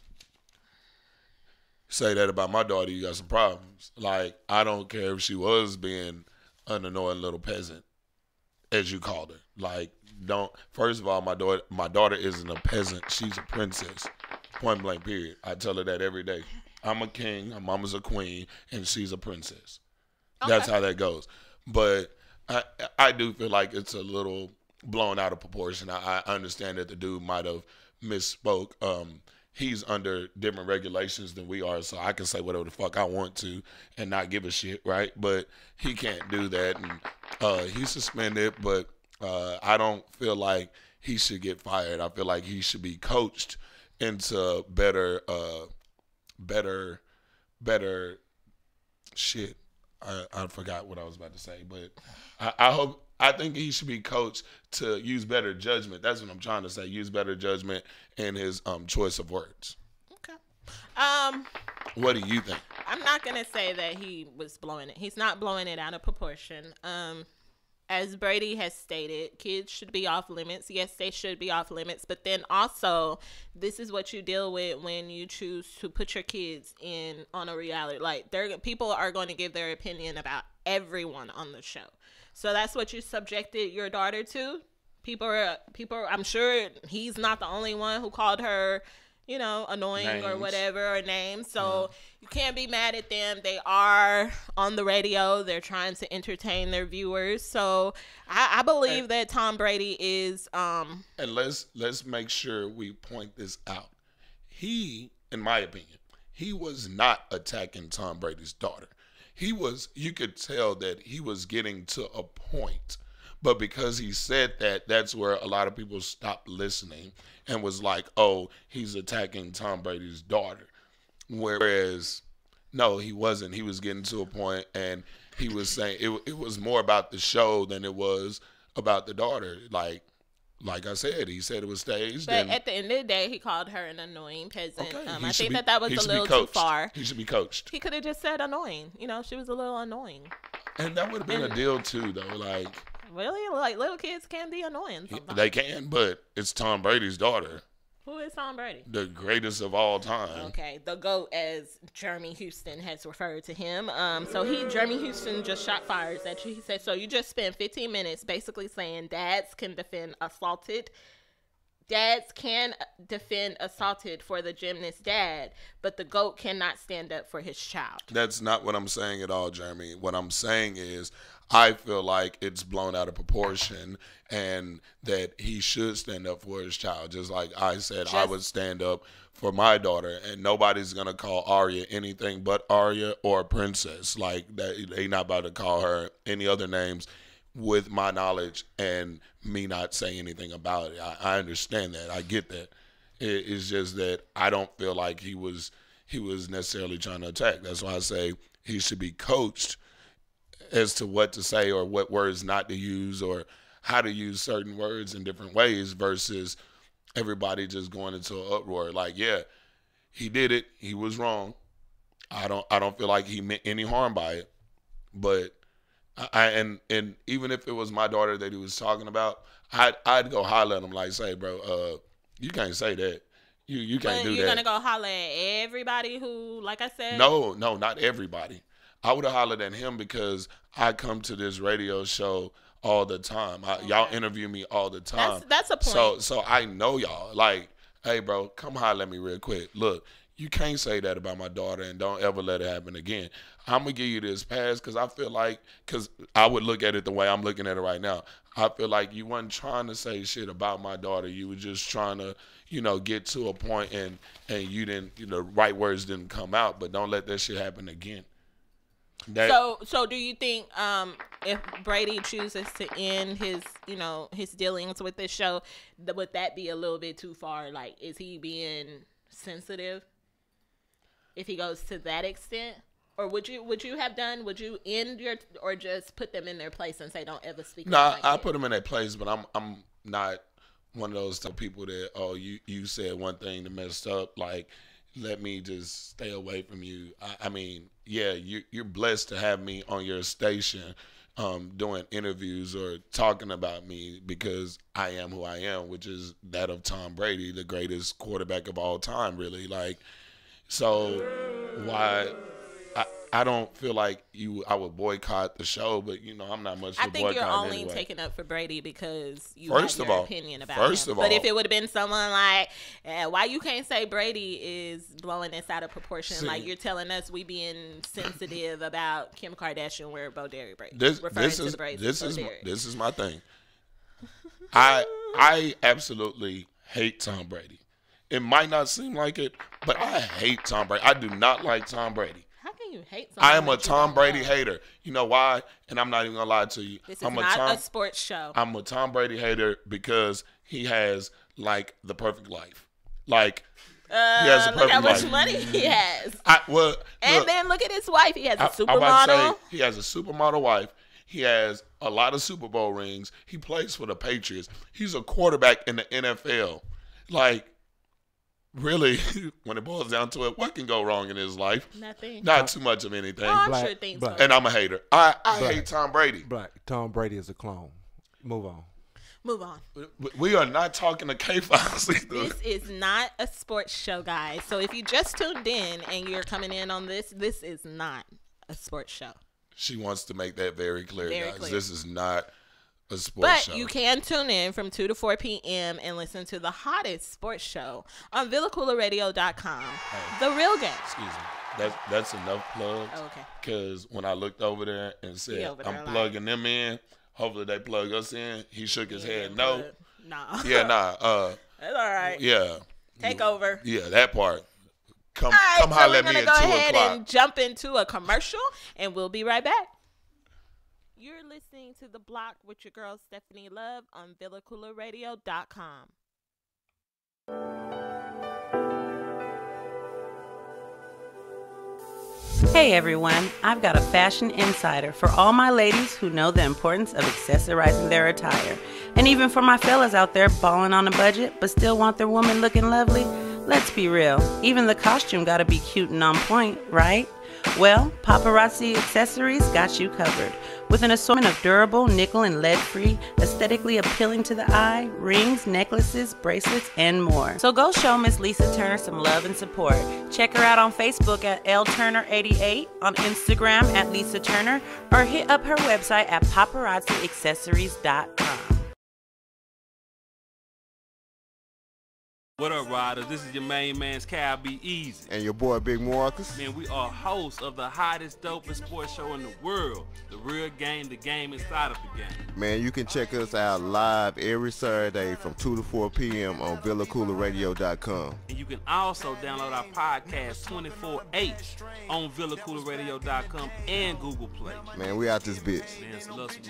say that about my daughter, you got some problems. Like, I don't care if she was being an annoying little peasant, as you called her. Like, first of all, my daughter isn't a peasant. She's a princess. Point blank, period. I tell her that every day. I'm a king, my mama's a queen, and she's a princess. Okay. That's how that goes. But I do feel like it's a little blown out of proportion. I understand that the dude might have misspoke. He's under different regulations than we are, so I can say whatever the fuck I want to and not give a shit, right? But he can't do that, and he's suspended, but I don't feel like he should get fired. I feel like he should be coached into better shit. I forgot what I was about to say, but I think he should be coached to use better judgment. That's what I'm trying to say. Use better judgment in his choice of words. Okay. What do you think? I'm not gonna say that he was blowing it. He's not blowing it out of proportion. As Brady has stated, kids should be off limits. Yes, they should be off limits. But then also, this is what you deal with when you choose to put your kids in on a reality. Like, people are going to give their opinion about everyone on the show. So that's what you subjected your daughter to. People. I'm sure he's not the only one who called her, annoying names. Or whatever, or names. So you can't be mad at them. They are on the radio. They're trying to entertain their viewers. So I believe that Tom Brady is. And let's make sure we point this out. He, in my opinion, he was not attacking Tom Brady's daughter. You could tell that he was getting to a point. But because he said that, that's where a lot of people stopped listening and was like, oh, he's attacking Tom Brady's daughter. Whereas, no, he wasn't. He was getting to a point, and he was saying it was more about the show than it was about the daughter. Like I said, he said it was staged. But at the end of the day, he called her an annoying peasant. Okay. I think that was a little too far. He should be coached. He could have just said annoying. She was a little annoying. And that would have been a deal, too, though. Like, really? Like, little kids can be annoying sometimes. They can, but it's Tom Brady's daughter. Who is Tom Brady? The greatest of all time. Okay, the GOAT, as Jeremy Houston has referred to him. Jeremy Houston just shot fires at you. He said, so you just spent 15 minutes basically saying dads can defend assaulted. Dads can defend assaulted for the gymnast dad, but the GOAT cannot stand up for his child. That's not what I'm saying at all, Jeremy. What I'm saying is I feel like it's blown out of proportion and that he should stand up for his child. Just like I said, I would stand up for my daughter, and nobody's going to call Arya anything but Arya or Princess. Like, that, they not about to call her any other names with my knowledge and me not saying anything about it. I understand that. I get that. It's just that I don't feel like he was necessarily trying to attack. That's why I say he should be coached as to what to say or what words not to use or how to use certain words in different ways versus everybody just going into an uproar. Like, yeah, he did it. He was wrong. I don't feel like he meant any harm by it. But and even if it was my daughter that he was talking about, I'd go holler at him like, say, bro, you can't say that. You can't do that. You're gonna go holler at everybody who, like I said? No, not everybody. I would have hollered at him because I come to this radio show all the time. Y'all interview me all the time. That's a point. So I know y'all. Like, hey, bro, come holler at me real quick. Look, you can't say that about my daughter and don't ever let it happen again. I'm going to give you this pass because I feel like, because I would look at it the way I'm looking at it right now. I feel like you wasn't trying to say shit about my daughter. You were just trying to, get to a point and you didn't, the right words didn't come out, but don't let that shit happen again. So do you think if Brady chooses to end his, his dealings with this show, would that be a little bit too far? Like, is he being sensitive if he goes to that extent? Or would you end or just put them in their place and say don't ever speak? No, I put them in their place, but I'm not one of those type of people that you said one thing that messed up, like let me just stay away from you. I mean, yeah, you're blessed to have me on your station doing interviews or talking about me because I am who I am, which is that of Tom Brady, the greatest quarterback of all time, really. Like, so why? I don't feel like I would boycott the show, but I'm not much. I think you're only anyway. Taking up for Brady because you have your opinion about him. But if it would have been someone like, why you can't say Brady is blowing this out of proportion? Like you're telling us we being sensitive about Kim Kardashian where Bo Derry Brady. This is my thing. I absolutely hate Tom Brady. It might not seem like it, but I hate Tom Brady. I do not like Tom Brady. How can you hate I am a Tom Brady hater. You know why? And I'm not even gonna lie to you. This is not a sports show. I'm a Tom Brady hater because he has like the perfect life. Like he has a perfect look how life. much money he has. Then look at his wife. He has a supermodel. He has a supermodel wife. He has a lot of Super Bowl rings. He plays for the Patriots. He's a quarterback in the NFL. Like, really, when it boils down to it, what can go wrong in his life? Nothing. Not too much of anything. I'm sure things will. And I'm a hater. I hate Tom Brady. Black. Tom Brady is a clone. Move on. Move on. We are not talking to K-Files either. This is not a sports show, guys. So if you just tuned in and you're coming in on this is not a sports show. She wants to make that very clear, guys. Clear. This is not a sports show. But you can tune in from 2 to 4 p.m. and listen to the hottest sports show on VillaCoolaRadio.com. The Real Game. Excuse me. That's enough plugs. Oh, okay. Because when I looked over there and said, I'm plugging them in, hopefully they plug us in, he shook his head. No. Nah. Yeah, nah. That's all right. Yeah. Take over. Yeah, that part. Come so holler we're at me gonna at go 2 ahead o'clock. and jump into a commercial, and we'll be right back. You're listening to The Block with your girl Stefani Love on VillaCoolaRadio.com. Hey everyone, I've got a fashion insider for all my ladies who know the importance of accessorizing their attire. And even for my fellas out there balling on a budget but still want their woman looking lovely. Let's be real, even the costume gotta be cute and on point, right? Well, Paparazzi Accessories got you covered. With an assortment of durable, nickel and lead-free, aesthetically appealing to the eye, rings, necklaces, bracelets, and more. So go show Miss Lisa Turner some love and support. Check her out on Facebook at LTurner88, on Instagram at Lisa Turner, or hit up her website at paparazziaccessories.com. What up, riders? This is your main man's Cal Be Easy. And your boy, Big Marcus. Man, we are hosts of the hottest, dopest sports show in the world. The Real Game, the game inside of the game. Man, you can check us out live every Saturday from 2 to 4 p.m. on VillaCoolaRadio.com. And you can also download our podcast 24/8 on VillaCoolaRadio.com and Google Play. Man, we out this bitch. Man, it's love some.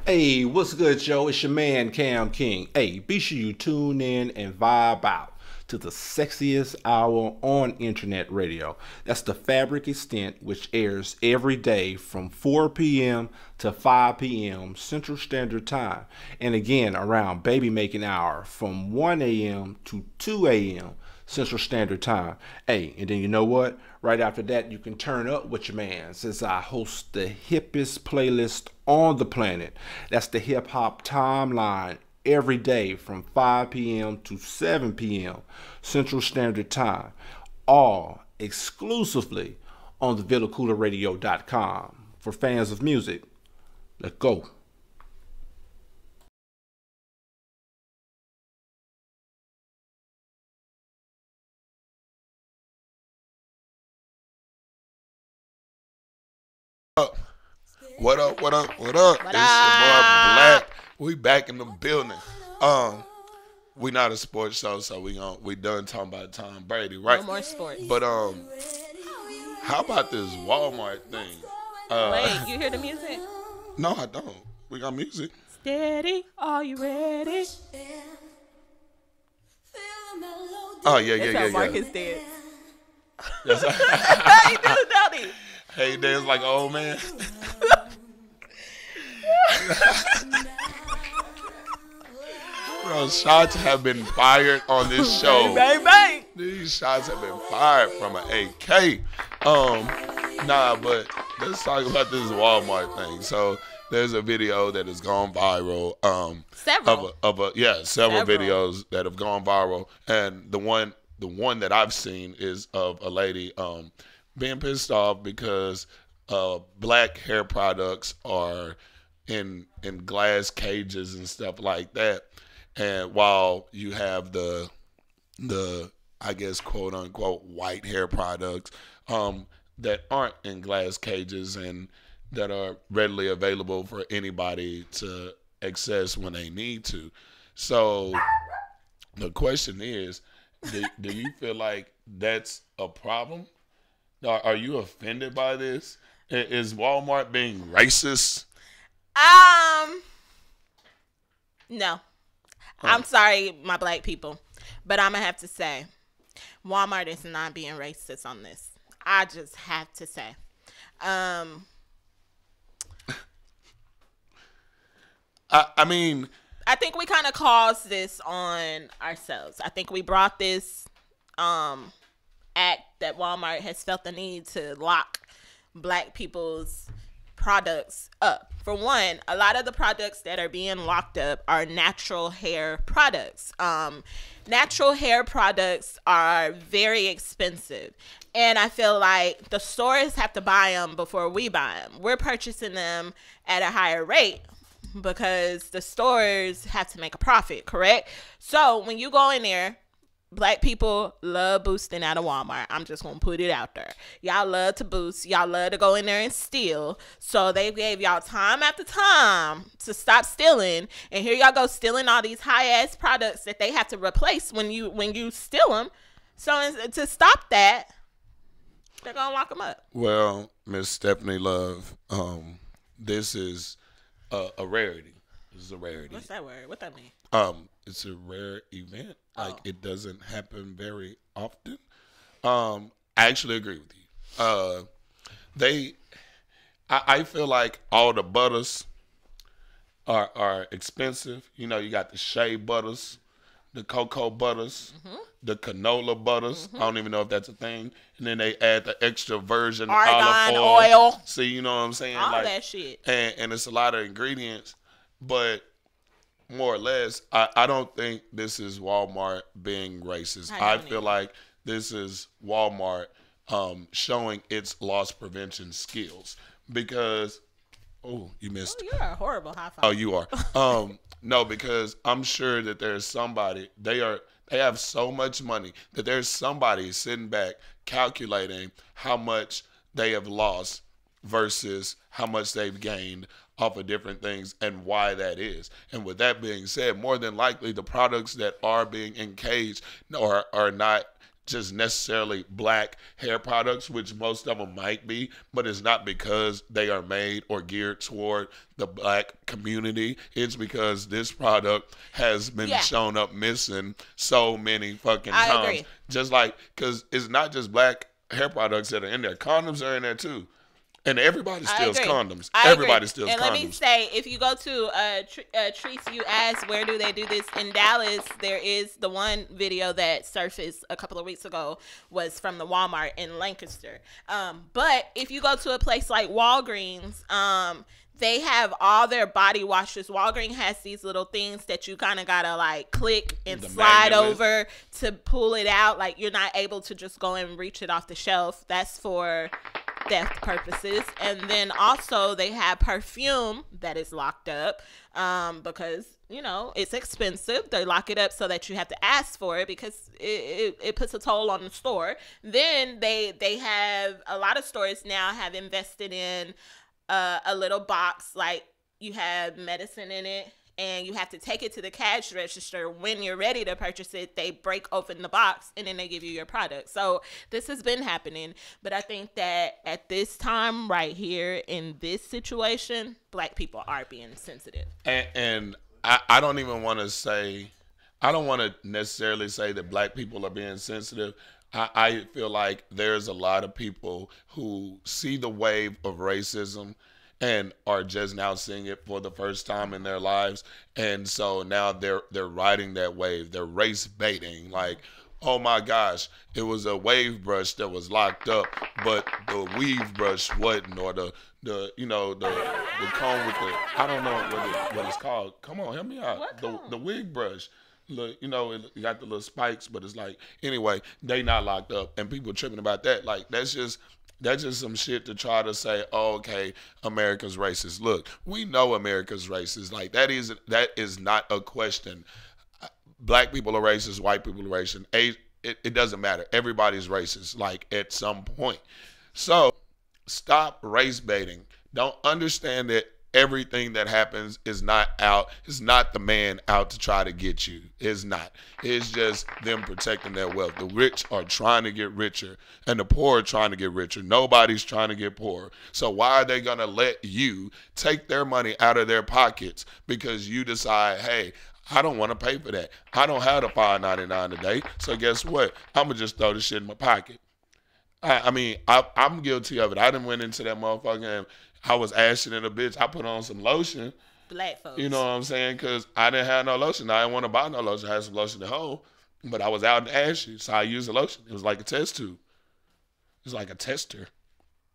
Hey, what's good, Joe? It's your man, Cam King. Hey, be sure you tune in and vibe out to the sexiest hour on internet radio. That's the Fabric Extent, which airs every day from 4 p.m. to 5 p.m. Central Standard Time. And again, around baby making hour from 1 a.m. to 2 a.m. Central Standard Time. Hey, and then you know what? Right after that, you can turn up with your man, since I host the hippest playlist on the planet. That's the Hip Hop Timeline, every day from 5 p.m. to 7 p.m. Central Standard Time. All exclusively on the VillaCoolaRadio.com. For fans of music, let's go. What up? What up? What up? It's your boy Black. We back in the building. We not a sports show, so we done talking about Tom Brady, right? No more sports. But how about this Walmart thing? Wait, you hear the music? No, I don't. We got music. Steady, are you ready? Oh yeah. That's how Marcus did. Yes. He do, don't he? Hey, he dance like an old man. Bro, shots have been fired on this show. Bang, bang, bang. These shots have been fired from an AK. But let's talk about this Walmart thing. So there's a video that has gone viral. Several Videos that have gone viral, and the one that I've seen is of a lady being pissed off because black hair products are in glass cages and stuff like that. And while you have the I guess quote unquote white hair products that aren't in glass cages and that are readily available for anybody to access when they need to. So the question is, do you feel like that's a problem? Are you offended by this? Is Walmart being racist? No. I'm sorry, my black people, but I'm going to have to say Walmart is not being racist on this. I just have to say. I mean, I think we kind of caused this on ourselves. I think we brought this act that Walmart has felt the need to lock black people's products up. For one, a lot of the products that are being locked up are natural hair products. Natural hair products are very expensive. And I feel like the stores have to buy them before we buy them. We're purchasing them at a higher rate because the stores have to make a profit, correct? So when you go in there, black people love boosting out of Walmart. I'm just going to put it out there. Y'all love to boost. Y'all love to go in there and steal. So they gave y'all time after time to stop stealing. And here y'all go stealing all these high-ass products that they have to replace when you steal them. So to stop that, they're going to lock them up. Well, Miss Stefani Love, this is a rarity. This is a rarity. What's that word? What that mean? It's a rare event. Like, it doesn't happen very often. I actually agree with you. I feel like all the butters are expensive. You know, you got the shea butters, the cocoa butters, the canola butters. I don't even know if that's a thing. And then they add the extra virgin argan olive oil. See, you know what I'm saying? All that shit. And it's a lot of ingredients, but more or less, I don't think this is Walmart being racist. I feel like this is Walmart showing its loss prevention skills because, you missed. Oh, you're a horrible high five. Oh, you are. No, because I'm sure that there's somebody, they have so much money that there's somebody sitting back calculating how much they have lost versus how much they've gained off of different things and why that is. And with that being said, more than likely the products that are being encaged are not just necessarily black hair products, which most of them might be, but it's not because they are made or geared toward the black community. It's because this product has been shown up missing so many fucking times. I agree. Just like, because it's not just black hair products that are in there. Condoms are in there too. And everybody steals condoms. Everybody steals condoms. And let me say, if you go to Treese, you ask, where do they do this? In Dallas, there is the one video that surfaced a couple of weeks ago was from the Walmart in Lancaster. But if you go to a place like Walgreens, they have all their body washes. Walgreens has these little things that you kind of got to like click and slide over to pull it out. Like you're not able to just go and reach it off the shelf. That's for theft purposes. And then also they have perfume that is locked up because you know it's expensive. They lock it up so that you have to ask for it because it puts a toll on the store. Then they have a lot of stores now have invested in a little box, like you have medicine in it, and you have to take it to the cash register. When you're ready to purchase it, they break open the box and then they give you your product. So this has been happening, but I think that at this time right here in this situation, Black people are being sensitive. And I don't even want to say, I don't want to necessarily say that Black people are being sensitive. I feel like there's a lot of people who see the wave of racism and are just now seeing it for the first time in their lives, and so now they're riding that wave. They're race baiting, like, oh my gosh, it was a wave brush that was locked up, but the weave brush wasn't, or the comb with the, I don't know what it's called. Come on, help me out. The wig brush. Look, it got the little spikes, but it's like, anyway, they not locked up, and people tripping about that. Like, that's just some shit to try to say, oh, okay, America's racist. Look, we know America's racist. Like, that is not a question. Black people are racist, white people are racist. It doesn't matter. Everybody's racist, like, at some point. So stop race baiting. Don't understand that everything that happens is not the man out to try to get you. It's not. It's just them protecting their wealth. The rich are trying to get richer, and the poor are trying to get richer. Nobody's trying to get poorer. So why are they going to let you take their money out of their pockets because you decide, hey, I don't want to pay for that. I don't have the $5.99 today, so guess what? I'm going to just throw this shit in my pocket. I mean, I'm guilty of it. I done went into that motherfucker and I was ashing in a bitch. I put on some lotion. Black folks. You know what I'm saying? Because I didn't have no lotion. I didn't want to buy no lotion. I had some lotion at home, but I was out in ashy, so I used the lotion. It was like a test tube. It was like a tester.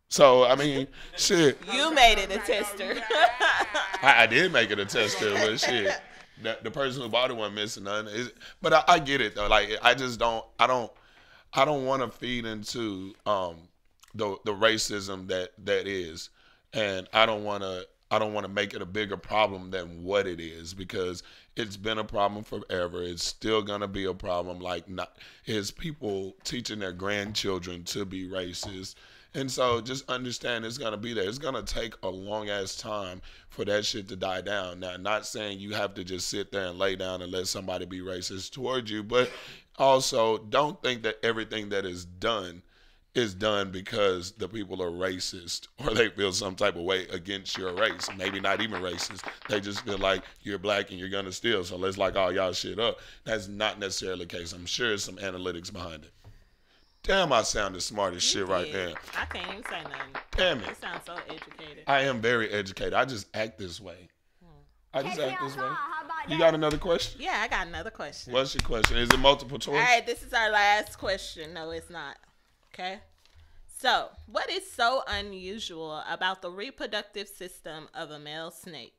So, I mean, shit. You made it a tester. I did make it a tester, but shit. The person who bought it wasn't missing nothing. But I get it, though. Like, I don't want to feed into the racism that is. And I don't want to make it a bigger problem than what it is, because it's been a problem forever. It's still gonna be a problem. Like, is people teaching their grandchildren to be racist, and so just understand it's gonna be there. It's gonna take a long ass time for that shit to die down. Now, not saying you have to just sit there and lay down and let somebody be racist towards you, but also don't think that everything that is done because the people are racist or they feel some type of way against your race. Maybe not even racist. They just feel like you're black and you're going to steal, so let's lock all y'all shit up. That's not necessarily the case. I'm sure there's some analytics behind it. Damn, I sounded smart as shit right there. I can't even say nothing. Damn it. You sound so educated. I am very educated. I just act this way. I just act this way. You got another question? Yeah, I got another question. What's your question? Is it multiple choice? All right, this is our last question. No, it's not. Okay. So, what is so unusual about the reproductive system of a male snake?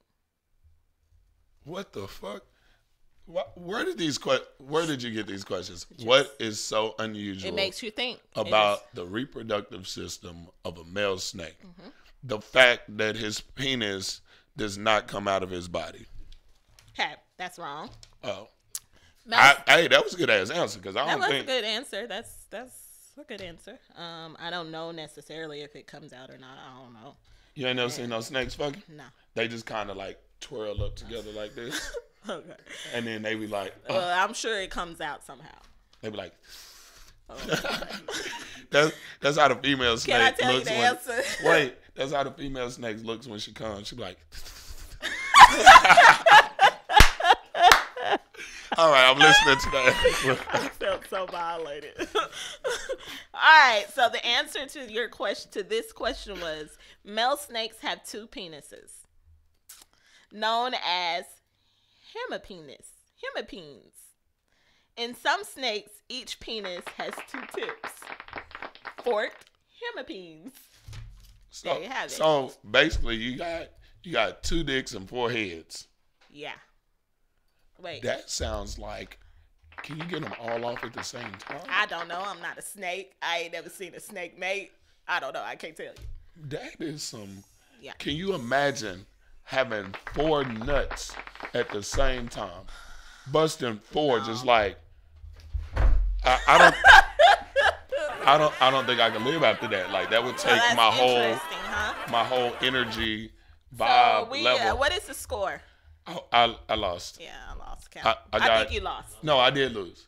What the fuck? Where did you get these questions? What is so unusual? It makes you think about the reproductive system of a male snake. Mm-hmm. The fact that his penis does not come out of his body. Okay, that's wrong. Oh, hey, that was a good ass answer, because that was a good answer. That's a good answer. I don't know necessarily if it comes out or not. I don't know. You ain't never seen no snakes fucking? No. They just kind of like twirl up together like this. Okay. And then they be like, I'm sure it comes out somehow. They be like, that's how the female snake Can I tell looks you the answer? Wait, that's how the female snake looks when she comes. She be like, all right, I'm listening to that. I felt so violated. All right, so the answer to your question, to this question, was male snakes have two penises, known as hemipenes. In some snakes, each penis has two tips, forked hemipenes. There you have it. So basically, you got two dicks and four heads. Yeah. Wait. That sounds like, can you get them all off at the same time? I don't know. I'm not a snake. I ain't never seen a snake mate. I don't know. I can't tell you. That is some. Yeah. Can you imagine having four nuts at the same time, busting four, just like I don't think I can live after that. Like, that would take my whole. Huh? my whole energy vibe level. What is the score? Oh, I lost. Yeah, I lost count. I think you lost. No, I did lose.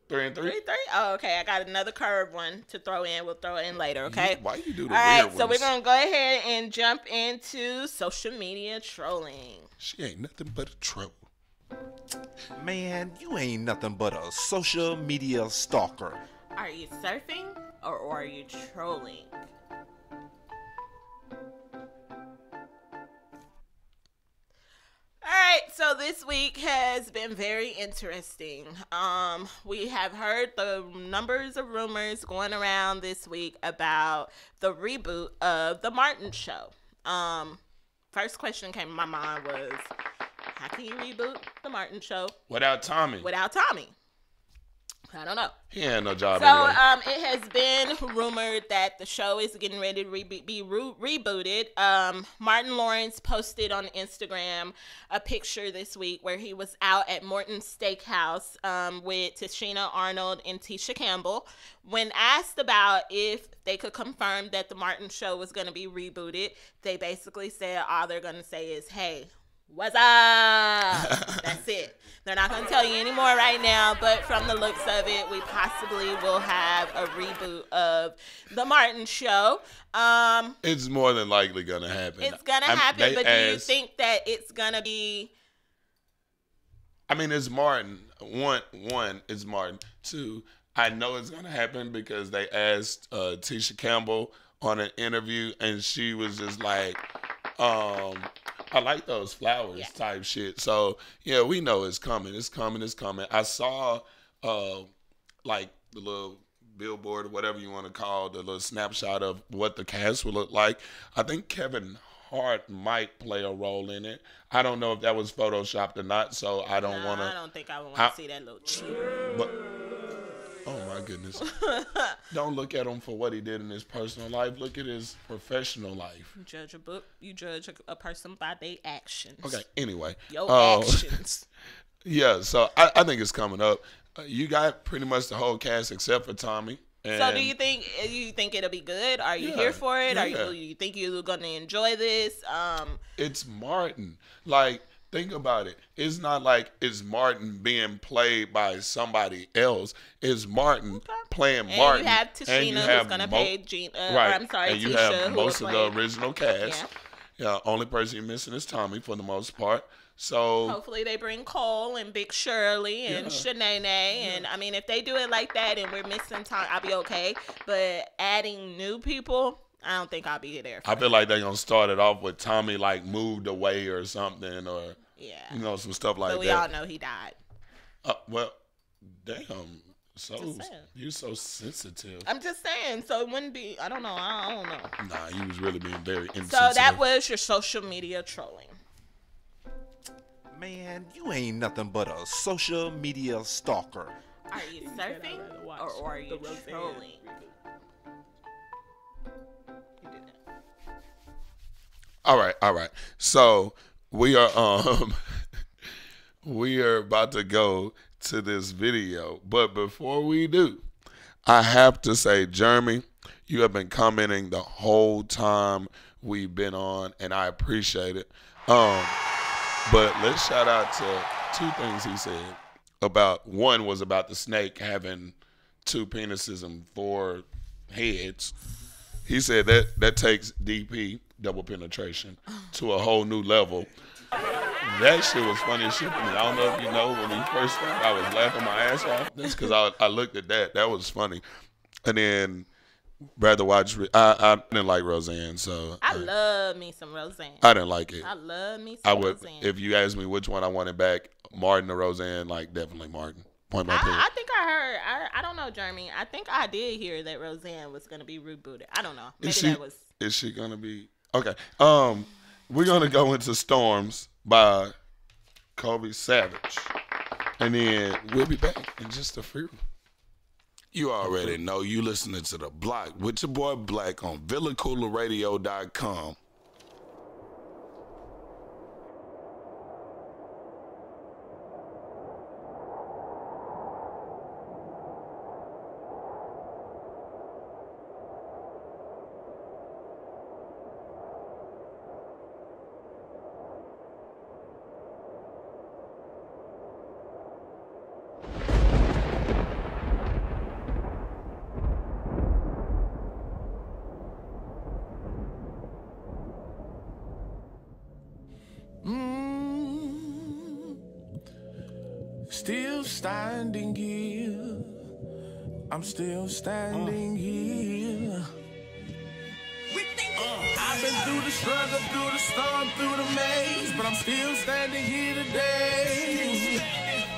3-3. 3-3. Oh, okay. I got another curve one to throw in. We'll throw it in later. Okay. Why you do the All weird right. ones? So we're gonna go ahead and jump into social media trolling. She ain't nothing but a troll. Man, you ain't nothing but a social media stalker. Are you surfing or are you trolling? All right, so this week has been very interesting. We have heard the numbers of rumors going around this week about the reboot of The Martin Show. First question came to my mind was, how can you reboot The Martin Show? Without Tommy. I don't know. He had no job So anyway. it has been rumored that the show is getting ready to be rebooted. Martin Lawrence posted on Instagram a picture this week where he was out at Morton's Steakhouse with Tashina Arnold and Tisha Campbell. When asked about if they could confirm that the Martin Show was going to be rebooted, they basically said all they're going to say is, "Hey, what's up?" That's it. They're not going to tell you anymore right now, but from the looks of it, we possibly will have a reboot of The Martin Show. It's more than likely going to happen. It's going to happen, but do you think that it's going to be... I mean, it's Martin. One, it's Martin. Two, I know it's going to happen because they asked Tisha Campbell on an interview, and she was just like... I like those flowers type shit. So, yeah, we know it's coming. It's coming. I saw, like, the little billboard or whatever you want to call the little snapshot of what the cast will look like. I think Kevin Hart might play a role in it. I don't know if that was photoshopped or not, so I don't want to. I don't think I would want to see that little cheat. But, oh, my goodness. Don't look at him for what he did in his personal life. Look at his professional life. You judge a person by their actions. Okay, anyway. Your actions. Yeah, so I think it's coming up. You got pretty much the whole cast except for Tommy. So do you think it'll be good? Are you here for it? Yeah. Are you think you're going to enjoy this? It's Martin. Like, think about it. It's not like it's Martin being played by somebody else. It's Martin playing and Martin. You have Tashina who's going to play Gina. Right. I'm sorry, and you Tisha, have most of the original cast. Yeah. Only person you're missing is Tommy for the most part. So hopefully they bring Cole and Big Shirley and Shanae. And I mean, if they do it like that and we're missing time, I'll be okay. But adding new people, I don't think I'll be there. I feel like they're gonna start it off with Tommy like moved away or something, or some stuff like that. But we all know he died. Well, damn. So you're so sensitive. I'm just saying. So it wouldn't be. I don't know. Nah, he was really being very insensitive. So that was your social media trolling. Man, you ain't nothing but a social media stalker. Are you surfing or are you trolling? All right. So we are we are about to go to this video, but before we do, I have to say, Jeremy, you have been commenting the whole time we've been on, and I appreciate it. But let's shout out to two things he said. One was about the snake having 2 penises and 4 heads. He said that takes DP, double penetration, to a whole new level. That shit was funny as shit to me. I don't know if you know, when we first started, I was laughing my ass off. That's because I looked at that. That was funny. And then rather watch. I didn't like Roseanne, so I love me some Roseanne. I didn't like it. I love me some Roseanne. If you asked me which one I wanted back, Martin or Roseanne, like definitely Martin. Point blank period. I think I heard. I don't know, Jeremy. I think I did hear that Roseanne was gonna be rebooted. I don't know. Is she gonna be okay? We're gonna go into Storms by Kobe Savage, and then we'll be back in just a few. You already know you listening to The Block with your boy Black on VillaCoolerRadio.com. Still standing here. I'm still standing here. I've been through the struggle, through the storm, through the maze, but I'm still standing here today.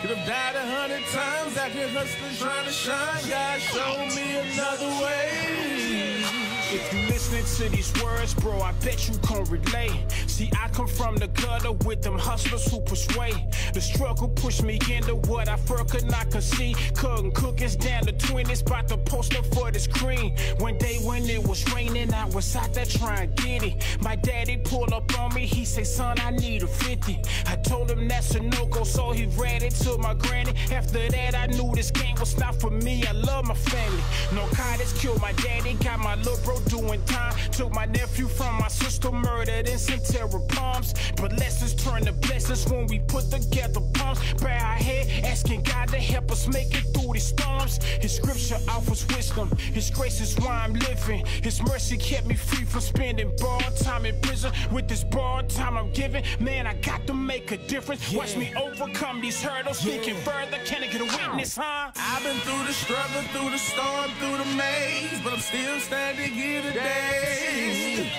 Could have died 100 times, out here hustling, trying to shine. God showed me another way. If you listening to these words, bro, I bet you can relate. See, I come from the gutter with them hustlers who persuade. The struggle pushed me into what I first could not conceive. Cutting cookies down the 20s, about to post up for this cream. One day when it was raining, I was out there trying to get it. My daddy pulled up on me, he say, son, I need a 50. I told him that's a no-go, so he read it to my granny. After that, I knew this game was not for me. I love my family. Narcotics killed my daddy, got my little bro doing time. Took my nephew from my sister, murdered in some terror palms. But lessons turn to blessings when we put together palms. Bow our head, asking God to help us make it through these storms. His scripture offers wisdom. His grace is why I'm living. His mercy kept me free from spending borrowed time in prison. With this borrowed time I'm giving, man, I got to make a difference. Watch me overcome these hurdles. Thinking further, can I get a witness, huh? I've been through the struggle, through the storm, through the maze, but I'm still standing here today.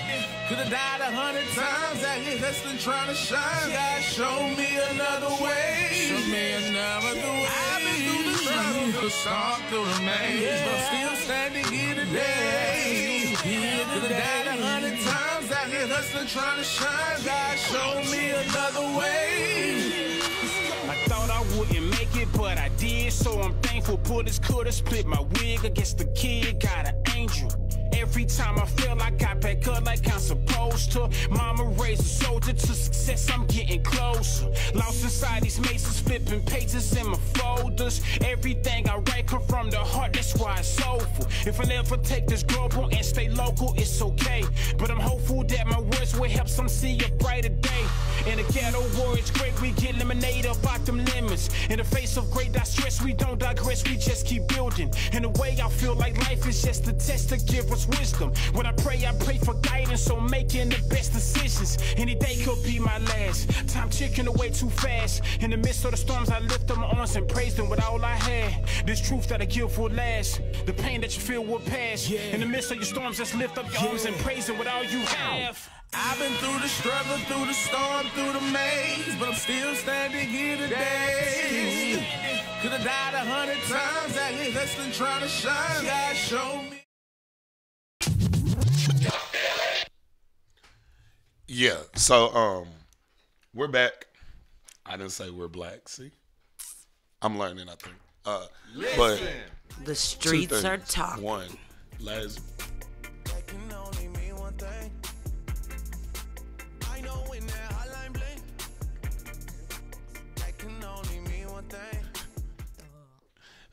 Could have died 100 times, out here hustling, trying to shine. God showed me another way. Show me another way. I've been through the struggle, through the storm, through the maze, but I'm still standing here today. Could have died 100 times, out here hustling, trying to shine. God showed me another way. I thought I wouldn't make it, but I did, so I'm thankful. Bullets could have split my wig against the kid, got an angel. Every time I feel I got back up like I'm supposed to. Mama raised a soldier to success, I'm getting closer. Lost inside these mazes, flipping pages in my folders. Everything I write come from the heart, that's why it's soulful. If I never take this global and stay local, it's okay. But I'm hopeful that my words will help some see a brighter day. In the ghetto war, it's great, we get lemonade up out them lemons. In the face of great distress, we don't digress, we just keep building. In a way, I feel like life is just a test to give us wisdom. When I pray for guidance, so making the best decisions. Any day could be my last. Time ticking away too fast. In the midst of the storms, I lift up my arms and praise them with all I had. This truth that I give will last. The pain that you feel will pass. In the midst of your storms, just lift up your arms and praise them with all you have. I've been through the struggle, through the storm, through the maze, but I'm still standing here today. Could have died 100 times, out here hustling, trying to shine. God showed me. Yeah, so we're back. I didn't say we're black. See, I'm learning. I think. But the streets are talking. One, last.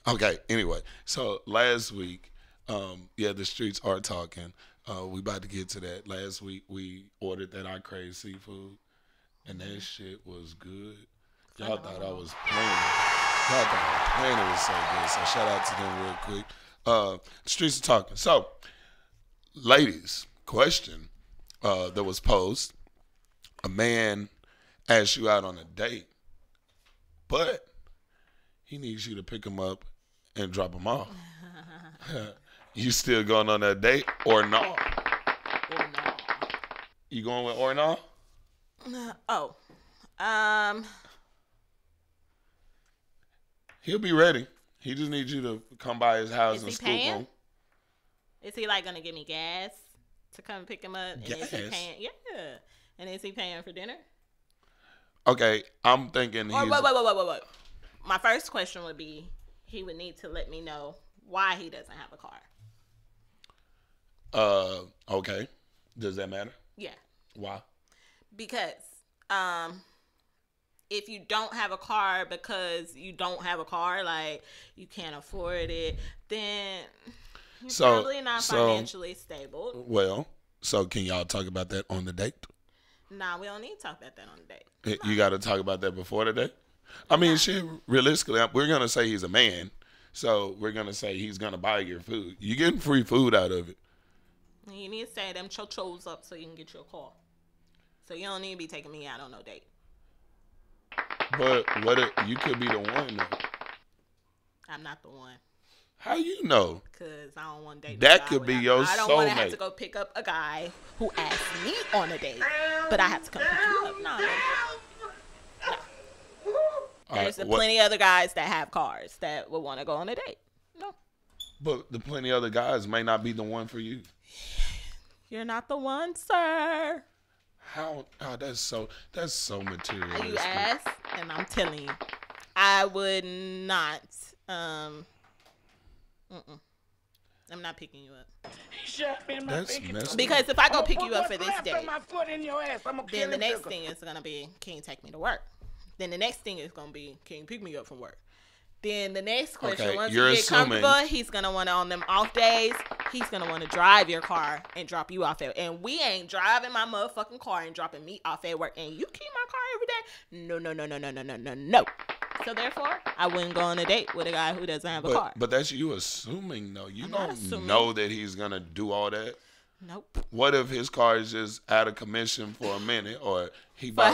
Okay. Anyway, so last week, the streets are talking. We about to get to that. Last week we ordered that I Crave seafood, and that shit was good. Y'all thought I was playing. Y'all thought I was playing. It was so good. So shout out to them real quick. The streets are talking. So, ladies, question that was posed: a man asks you out on a date, but he needs you to pick him up and drop him off. You still going on that date or no? Or no. You going with or no? He'll be ready. He just needs you to come by his house and scoop him. Is he like gonna give me gas to come pick him up? And Gas? is he paying? Yeah. And is he paying for dinner? Okay, I'm thinking Or wait. My first question would be, he would need to let me know why he doesn't have a car. Okay. Does that matter? Yeah. Why? Because if you don't have a car because you don't have a car, like you can't afford it, then you're probably not financially stable. Well, so can y'all talk about that on the date? Nah, we don't need to talk about that on the date. You got to talk about that before the date? I mean, shit, realistically, we're going to say he's a man. So we're going to say he's going to buy your food. You're getting free food out of it. You need to say them chochos up so you can get your car. So you don't need to be taking me out on no date. But what if you could be the one though? I'm not the one. How you know? Because I don't want to date. That could be your soulmate. I don't want to have to go pick up a guy who asked me on a date, but I have to come pick you up. No. There's plenty of other guys that have cars that would want to go on a date. No. But the plenty other guys may not be the one for you. You're not the one, sir. How? Oh, that's so materialistic. You asked, and I'm telling you, I would not. I'm not picking you up. That's messed because if I go pick you up for this date, then the next thing is gonna be, can you take me to work? Then the next thing is gonna be, can you pick me up from work? Then the next question, once you get comfortable, he's gonna want to, on them off days, he's gonna want to drive your car and drop you off at, and we ain't driving my motherfucking car and dropping me off at work, and you keep my car every day? No. So therefore, I wouldn't go on a date with a guy who doesn't have a car. But that's you assuming though. You don't know that he's gonna do all that. Nope. What if his car is just out of commission for a minute, or he? But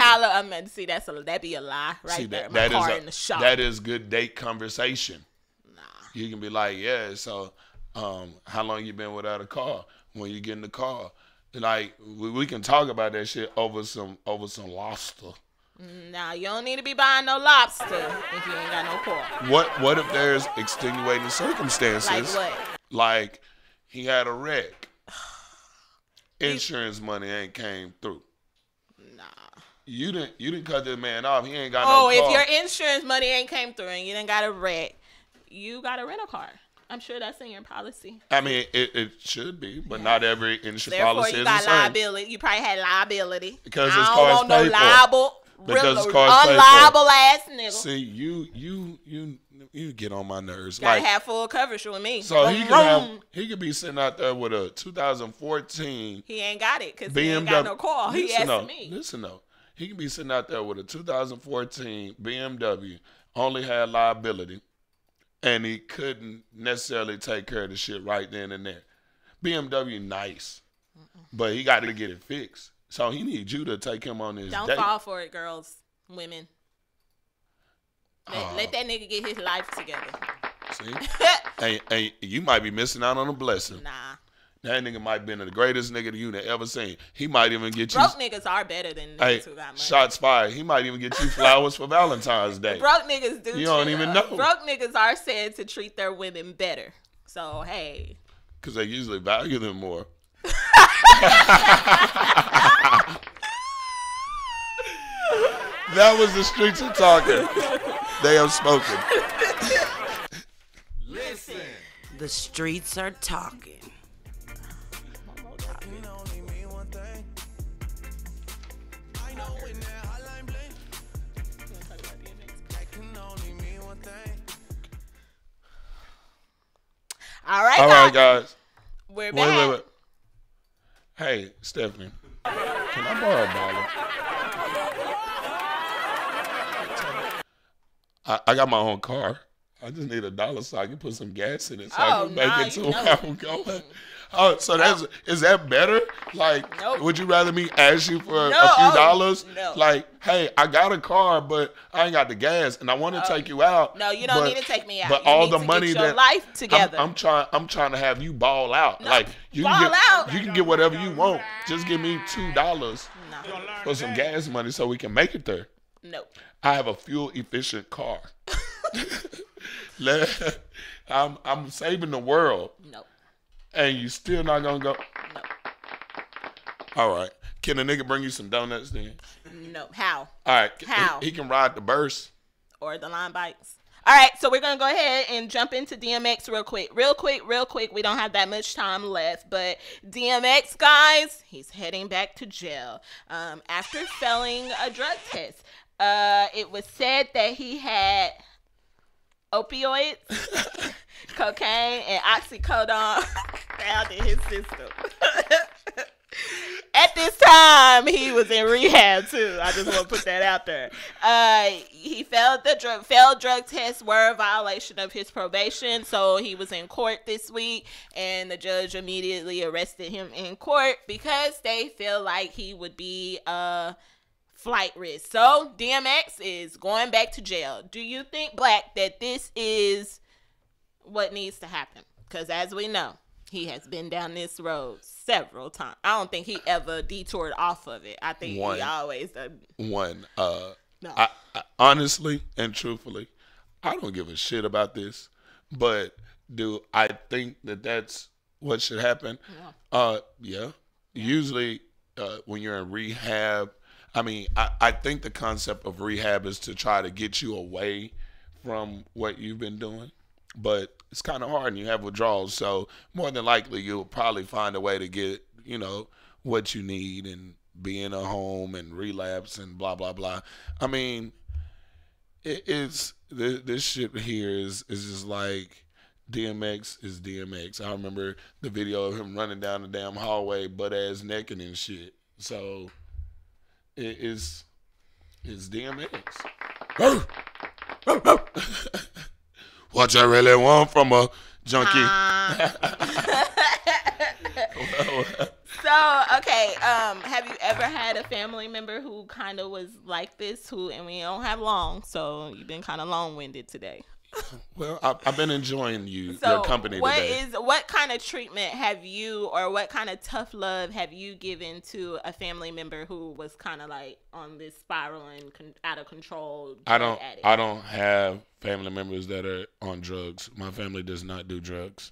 see, that'd be a lie right there. My car in the shop. That is good date conversation. Nah. You can be like, yeah. So, how long you been without a car? When you get in the car, like we can talk about that shit over some lobster. Nah, you don't need to be buying no lobster if you ain't got no car. What if there's extenuating circumstances? Like what? Like he had a wreck. Insurance money ain't came through. Nah. You didn't cut this man off. He ain't got no car. Oh, if your insurance money ain't came through and you didn't got a wreck, you got to rent a car. I'm sure that's in your policy. I mean, it should be, but not every insurance Therefore, policy you is the got same. liability. You probably had liability. Because I his don't car's want no paid liable, for. Because his car's paid unliable for. ass nigga. See, you get on my nerves. Gotta have full coverage with me. So he could be sitting out there with a 2014. He ain't got it because BMW. he ain't got no car. He asked me. Listen though, he could be sitting out there with a 2014 BMW, only had liability, and he couldn't necessarily take care of the shit right then and there. BMW nice, but he got to get it fixed. So he needs you to take him on this Don't date. fall for it, girls, women. Let that nigga get his life together. See? and you might be missing out on a blessing. Nah. That nigga might be the greatest nigga the unit ever seen. He might even get you. Broke niggas are better than niggas who got money. Shots fired. He might even get you flowers for Valentine's Day. Broke niggas do. You don't even know. Broke niggas are said to treat their women better. So, hey. Because they usually value them more. That was the streets of talking. They have spoken. Listen. The streets are talking. All right, guys. We're back. Wait. Hey, Stephanie. Can I borrow a dollar? I got my own car. I just need $1 so I can put some gas in it so I can make it to where I'm going. Oh, so is that better? Like, would you rather me ask you for a few dollars? No. Like, hey, I got a car, but I ain't got the gas, and I want to take you out. No, you don't need to take me out. But you all need the to money get your that life together. I'm trying to have you ball out. No, like you ball out. You can get whatever you want. Just give me $2 for some gas money so we can make it there. No. I have a fuel efficient car. I'm saving the world. No. And you still not gonna go? No. All right. Can a nigga bring you some donuts then? No. How? All right. How? He can ride the burst. Or the line bikes. All right, so we're going to go ahead and jump into DMX real quick. Real quick. We don't have that much time left. But DMX, guys, he's heading back to jail after failing a drug test. It was said that he had opioids, cocaine, and oxycodone found in his system. At this time, he was in rehab too. I just want to put that out there. He failed drug tests were a violation of his probation, so he was in court this week, and the judge immediately arrested him in court because they feel like he would be flight risk. So DMX is going back to jail. Do you think, Black, that this is what needs to happen? Because as we know, he has been down this road several times. I don't think he ever detoured off of it. I think he always done. No. I honestly and truthfully, I don't give a shit about this. But do I think that that's what should happen? Yeah. Usually when you're in rehab, I think the concept of rehab is to try to get you away from what you've been doing. But it's kind of hard and you have withdrawals. So more than likely, you'll probably find a way to get, what you need and be in a home and relapse and blah, blah, blah. I mean, this shit here is just like DMX is DMX. I remember the video of him running down the damn hallway butt-ass naked and shit. So it's DMX. What you really want from a junkie? So, okay, have you ever had a family member who kind of was like this? And we don't have long, so you've been kind of long-winded today. Well, I've been enjoying your company today. What kind of treatment have you, or what kind of tough love have you given to a family member who was kind of like on this spiral and out of control? I don't have family members that are on drugs. My family does not do drugs.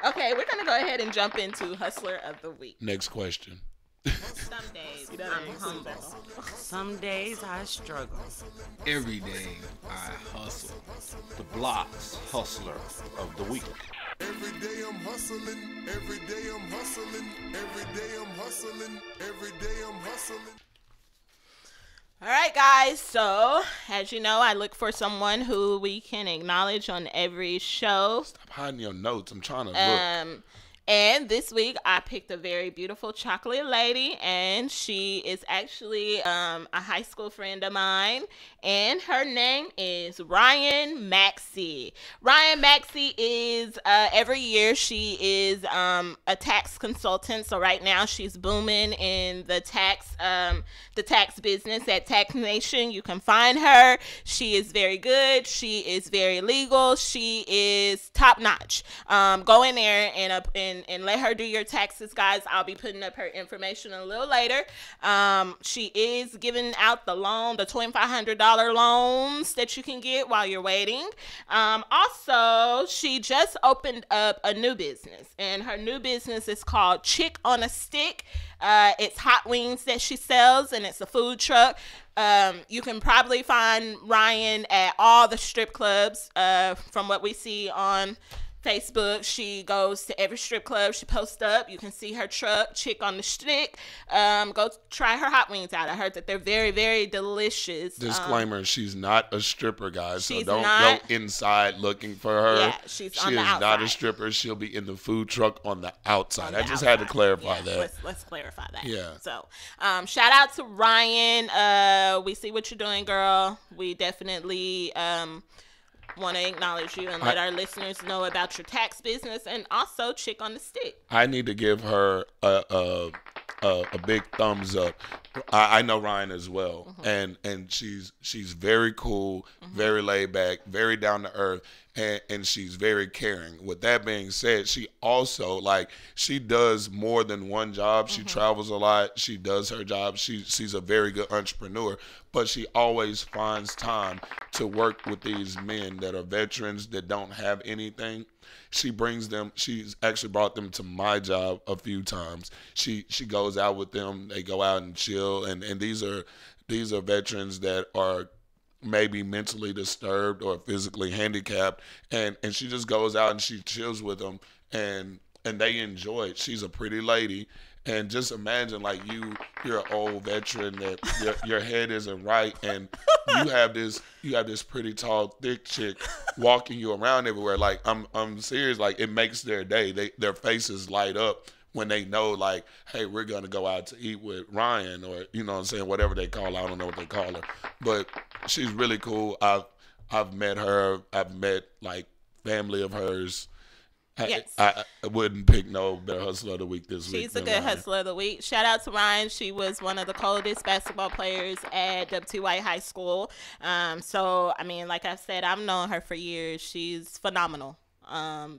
Okay, we're gonna go ahead and jump into Hustler of the Week. Next question. Some days I'm humble. Some days I struggle. Every day I hustle. The Bloc's Hustler of the Week. Every day I'm hustling. Every day I'm hustling. Every day I'm hustling. Every day I'm hustling. All right, guys. So, as you know, I look for someone who we can acknowledge on every show. Stop hiding your notes. I'm trying to look. And this week, I picked a very beautiful chocolate lady, and she is actually a high school friend of mine, and her name is Ryan Maxey. Ryan Maxey is, every year, she is a tax consultant, so right now she's booming in the tax business at Tax Nation. You can find her. She is very good. She is very legal. She is top-notch. Go in there and let her do your taxes, guys. I'll be putting up her information a little later. She is giving out the $2,500 loans that you can get while you're waiting. Also, she just opened up a new business, and her new business is called Chick on a Stick. It's hot wings that she sells, and it's a food truck. You can probably find Ryan at all the strip clubs from what we see on Facebook. She goes to every strip club. She posts up. You can see her truck, Chick on the Stick. Go try her hot wings out. I heard that they're very, very delicious. Disclaimer, she's not a stripper, guys. So don't go inside looking for her. Yeah, she is not a stripper. She'll be in the food truck on the outside. I just had to clarify that. Let's clarify that. Yeah. So shout out to Ryan. We see what you're doing, girl. We definitely want to acknowledge you and let our listeners know about your tax business, and also Chick on the Stick. I need to give her a big thumbs up. I know Ryan as well, and she's very cool, very laid back, very down to earth, and she's very caring. With that being said, she also she does more than one job. She travels a lot. She does her job. She's a very good entrepreneur, but she always finds time to work with these men that are veterans that don't have anything. She brings them. She's actually brought them to my job a few times. She goes out with them. They go out and chill, and these are veterans that are maybe mentally disturbed or physically handicapped, and she just goes out and she chills with them, and they enjoy it. She's a pretty lady. And just imagine, you're an old veteran that your head isn't right, and you have this pretty tall, thick chick walking you around everywhere. I'm serious. It makes their day. Their faces light up when they know, hey, we're gonna go out to eat with Ryan, or you know what I'm saying, whatever they call her. I don't know what they call her, but she's really cool. I've met her. I've met family of hers. Yes. I wouldn't pick no better hustler of the week this week. She's a good hustler of the week. Shout out to Ryan. She was one of the coldest basketball players at WTY High School. So, I mean, like I said, I've known her for years. She's phenomenal.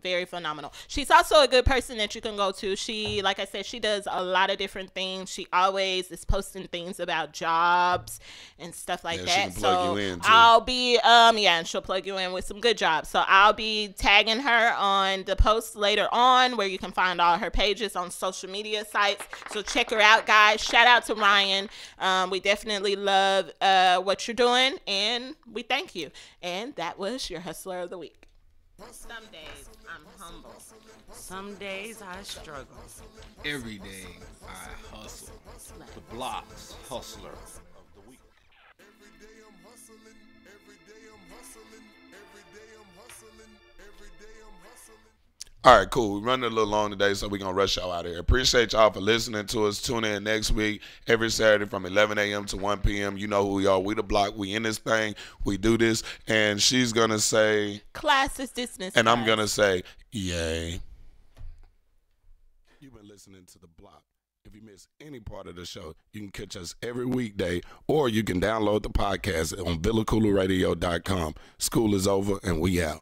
Very phenomenal. She's also a good person that you can go to. She, like I said, she does a lot of different things. She always is posting things about jobs and stuff like that. She can plug you in too. I'll be and she'll plug you in with some good jobs. So I'll be tagging her on the post later on where you can find all her pages on social media sites. So check her out, guys. Shout out to Ryan. We definitely love what you're doing and we thank you. And that was your Hustler of the Week. Some days I'm humble. Some days I struggle. Every day I hustle. The Bloc's Hustler of the Week. Every day I'm hustling. Every day I'm hustling. Every day I'm hustling. Every day I'm hustling. All right, cool. We're running a little long today, so we're going to rush y'all out of here. Appreciate y'all for listening to us. Tune in next week, every Saturday from 11 a.m. to 1 p.m. You know who we are. We the Block. We in this thing. We do this. And she's going to say... Class is dismissed. And I'm going to say, yay. You've been listening to the Block. If you miss any part of the show, you can catch us every weekday, or you can download the podcast on VillaCoolaRadio.com. School is over, and we out.